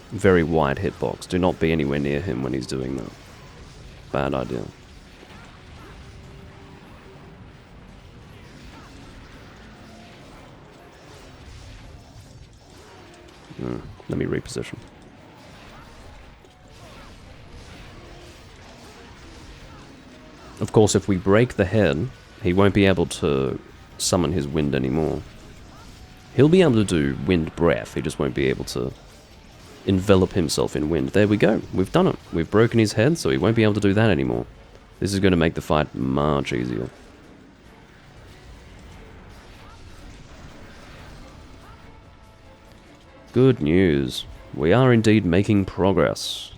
very wide hitbox. Do not be anywhere near him when he's doing that. Bad idea. Let me reposition. Of course, if we break the head, he won't be able to summon his wind anymore. He'll be able to do wind breath, he just won't be able to envelop himself in wind. There we go, we've done it. We've broken his head, so he won't be able to do that anymore. This is going to make the fight much easier. Good news. We are indeed making progress.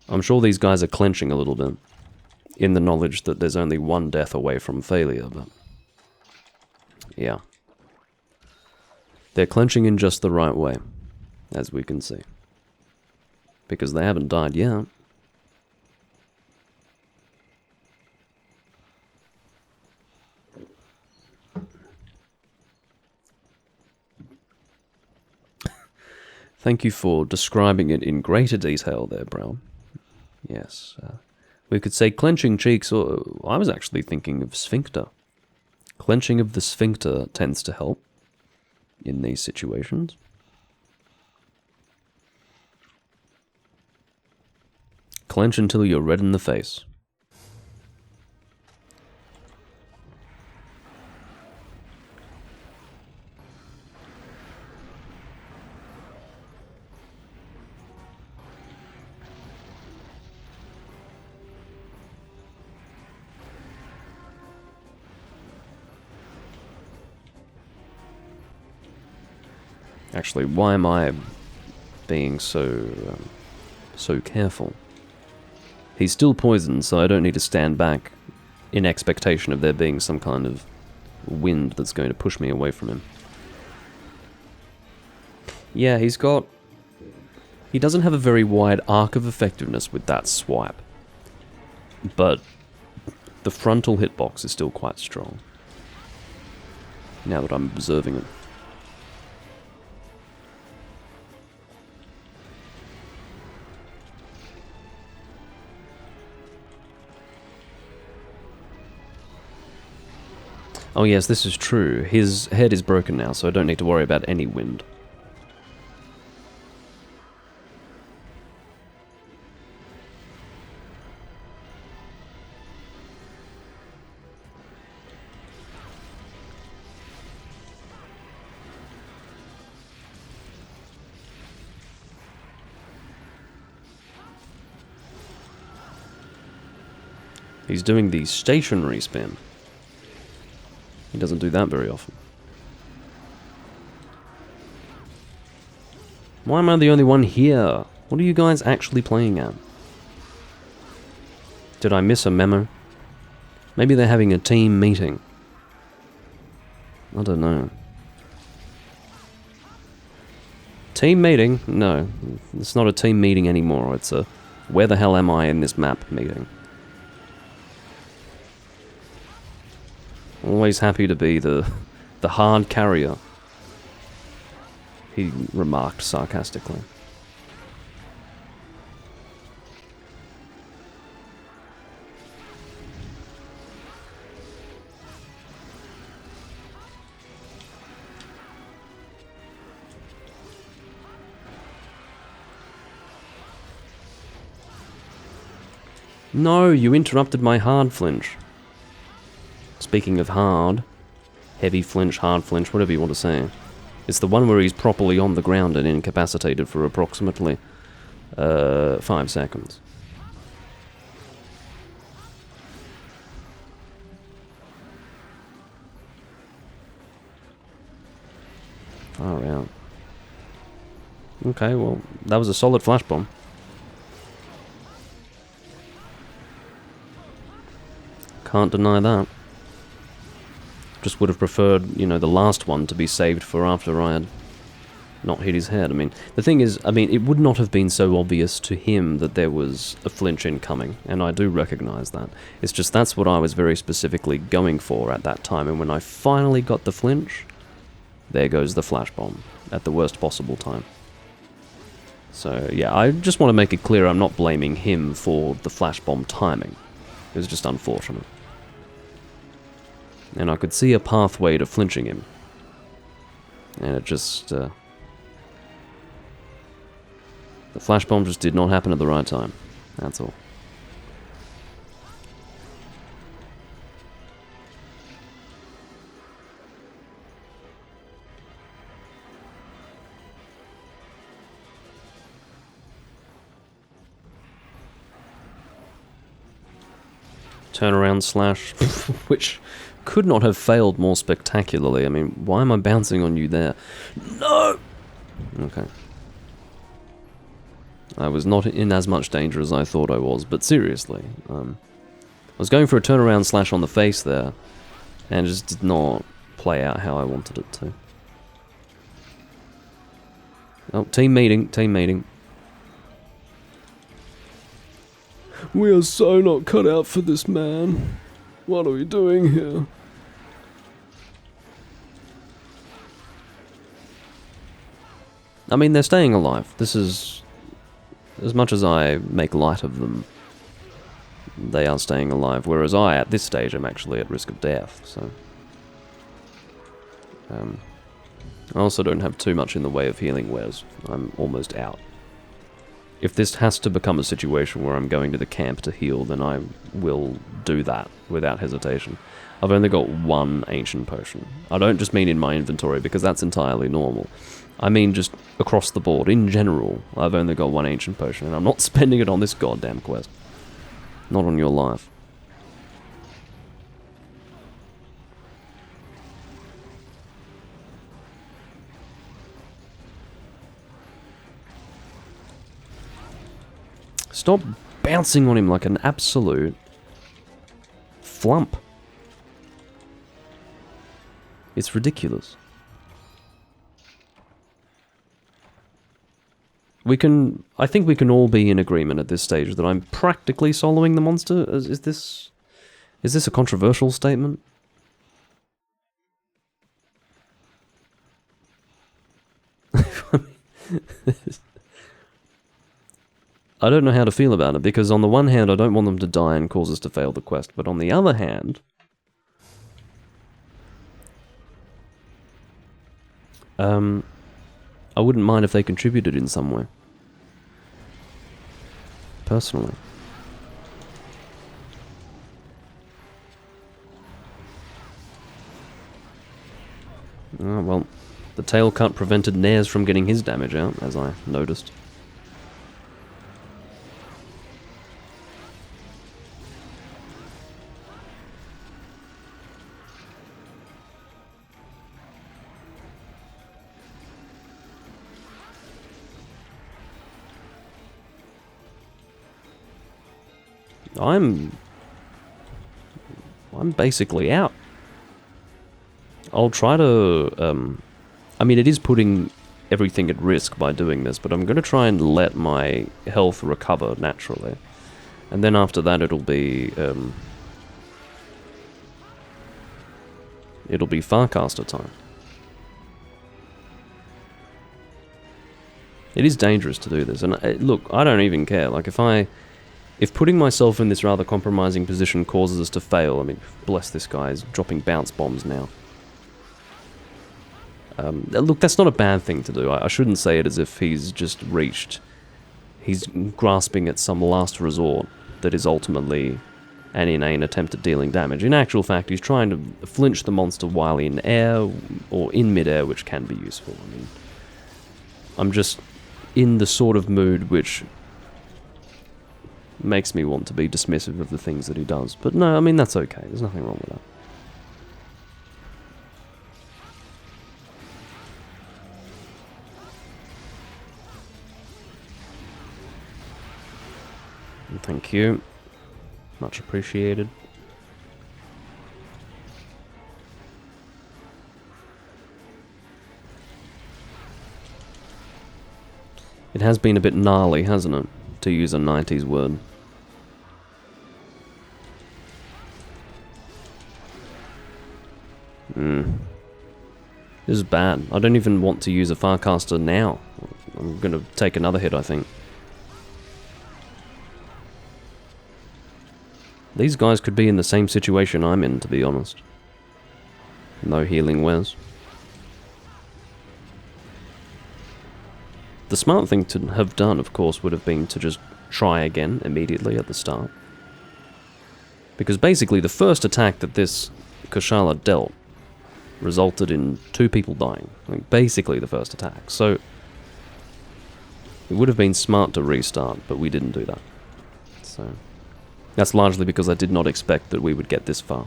I'm sure these guys are clenching a little bit, in the knowledge that there's only one death away from failure, but... yeah. They're clenching in just the right way, as we can see. Because they haven't died yet. Thank you for describing it in greater detail there, Brown. Yes. We could say clenching cheeks, or I was actually thinking of sphincter. Clenching of the sphincter tends to help in these situations. Clench until you're red in the face. Actually, why am I being so careful? He's still poisoned, so I don't need to stand back in expectation of there being some kind of wind that's going to push me away from him. Yeah, he's got... He doesn't have a very wide arc of effectiveness with that swipe. But the frontal hitbox is still quite strong. Now that I'm observing it. Oh yes, this is true. His head is broken now, so I don't need to worry about any wind. He's doing the stationary spin. He doesn't do that very often. Why am I the only one here? What are you guys actually playing at? Did I miss a memo? Maybe they're having a team meeting. I don't know. Team meeting? No, it's not a team meeting anymore. It's a where the hell am I in this map meeting. Always happy to be the hard carrier, he remarked sarcastically. No, you interrupted my hard flinch. Speaking of hard, heavy flinch, hard flinch, whatever you want to say. It's the one where he's properly on the ground and incapacitated for approximately 5 seconds. Far out. Okay, well, that was a solid flash bomb. Can't deny that. Just would have preferred, you know, the last one to be saved for after I had not hit his head. I mean, the thing is, it would not have been so obvious to him that there was a flinch incoming, and I do recognize that. It's just that's what I was very specifically going for at that time, and when I finally got the flinch, there goes the flash bomb at the worst possible time. So, yeah, I just want to make it clear I'm not blaming him for the flash bomb timing. It was just unfortunate. And I could see a pathway to flinching him. And it just... the flash bomb just did not happen at the right time. That's all. Turnaround slash, which could not have failed more spectacularly. I mean, why am I bouncing on you there? No! Okay. I was not in as much danger as I thought I was, but seriously. I was going for a turnaround slash on the face there, and it just did not play out how I wanted it to. Oh, team meeting, team meeting. We are so not cut out for this, man. What are we doing here? I mean, they're staying alive. This is... As much as I make light of them, they are staying alive, whereas I, at this stage, am actually at risk of death, so... I also don't have too much in the way of healing wares. I'm almost out. If this has to become a situation where I'm going to the camp to heal, then I will do that without hesitation. I've only got one ancient potion. I don't just mean in my inventory, because that's entirely normal. I mean just across the board, in general, I've only got one ancient potion, and I'm not spending it on this goddamn quest. Not on your life. Stop bouncing on him like an absolute flump. It's ridiculous. We can... I think we can all be in agreement at this stage that I'm practically soloing the monster. Is this a controversial statement? I don't know how to feel about it, because on the one hand, I don't want them to die and cause us to fail the quest, but on the other hand... I wouldn't mind if they contributed in some way. Personally. Oh, well, the tail cut prevented Nares from getting his damage out, as I noticed. I'm basically out. I'll try to, I mean, it is putting everything at risk by doing this, but I'm going to try and let my health recover naturally. And then after that it'll be Farcaster time. It is dangerous to do this, and look, I don't even care. Like, if putting myself in this rather compromising position causes us to fail, I mean, bless this guy, he's dropping bounce bombs now. Look, that's not a bad thing to do. I shouldn't say it as if he's just reached. He's grasping at some last resort that is ultimately an inane attempt at dealing damage. In actual fact, he's trying to flinch the monster while in air, or in mid-air, which can be useful. I mean, I'm just in the sort of mood which makes me want to be dismissive of the things that he does. But no, I mean, that's okay. There's nothing wrong with that. Thank you. Much appreciated. It has been a bit gnarly, hasn't it? To use a 90s word. This is bad. I don't even want to use a Farcaster now. I'm gonna take another hit, I think. These guys could be in the same situation I'm in, to be honest. No healing wares. The smart thing to have done, of course, would have been to just try again immediately at the start. Because basically the first attack that this Kushala dealt resulted in 2 people dying. Like, basically the first attack. So it would have been smart to restart, but we didn't do that. So that's largely because I did not expect that we would get this far,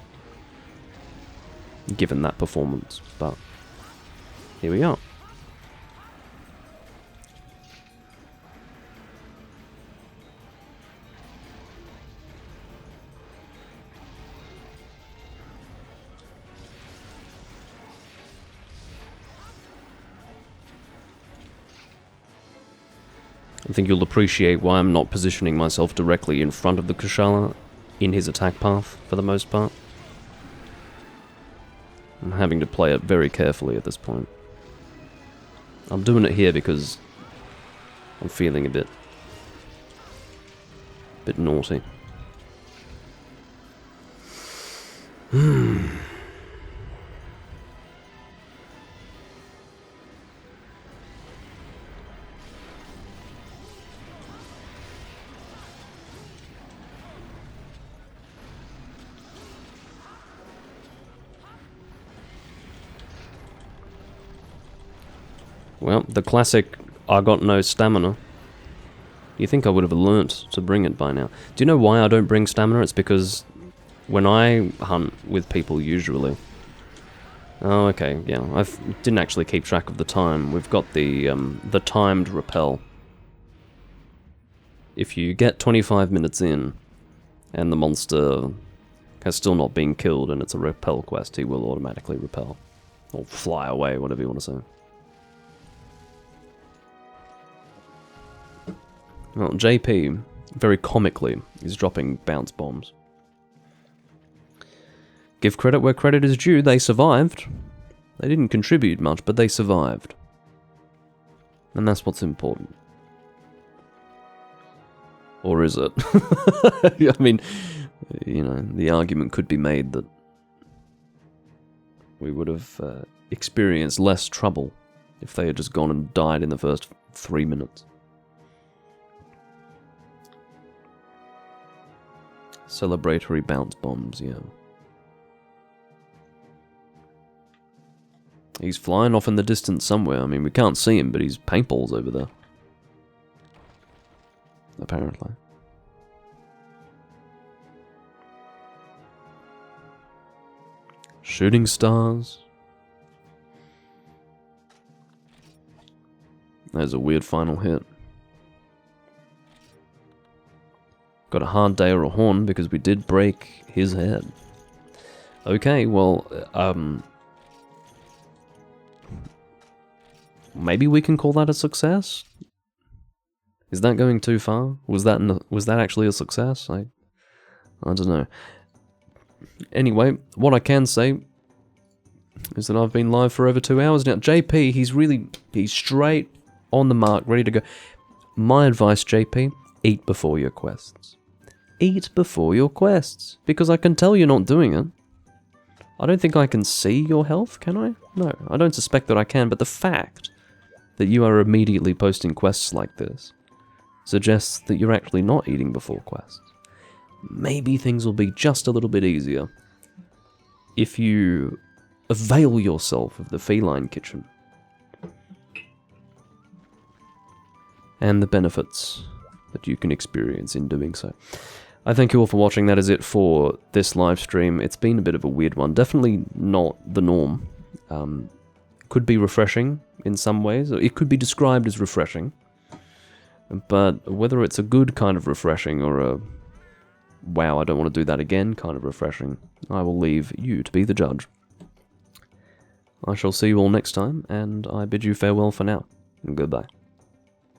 given that performance, but here we are. I think you'll appreciate why I'm not positioning myself directly in front of the Kushala in his attack path, for the most part. I'm having to play it very carefully at this point. I'm doing it here because I'm feeling a bit naughty. Well, the classic, I got no stamina. You think I would have learnt to bring it by now. Do you know why I don't bring stamina? It's because when I hunt with people usually... Oh, okay, yeah, I didn't actually keep track of the time. We've got the timed repel. If you get 25 minutes in, and the monster has still not been killed and it's a repel quest, he will automatically repel. Or fly away, whatever you want to say. Well, JP, very comically, is dropping bounce bombs. Give credit where credit is due, they survived. They didn't contribute much, but they survived. And that's what's important. Or is it? I mean, you know, the argument could be made that we would have experienced less trouble if they had just gone and died in the first 3 minutes. Celebratory bounce bombs, yeah. He's flying off in the distance somewhere. I mean, we can't see him, but he's paintballs over there. Apparently. Shooting stars. There's a weird final hit. Got a hard day or a horn because we did break his head. Okay, well, maybe we can call that a success? Is that going too far? Was that actually a success? I don't know. Anyway, what I can say is that I've been live for over 2 hours now. JP, he's straight on the mark, ready to go. My advice, JP, eat before your quests. Eat before your quests, because I can tell you're not doing it. I don't think I can see your health, can I? No, I don't suspect that I can, but the fact that you are immediately posting quests like this suggests that you're actually not eating before quests. Maybe things will be just a little bit easier if you avail yourself of the feline kitchen and the benefits that you can experience in doing so. I thank you all for watching. That is it for this live stream. It's been a bit of a weird one. Definitely not the norm. Could be refreshing in some ways. It could be described as refreshing. But whether it's a good kind of refreshing or a wow, I don't want to do that again kind of refreshing, I will leave you to be the judge. I shall see you all next time, and I bid you farewell for now. Goodbye.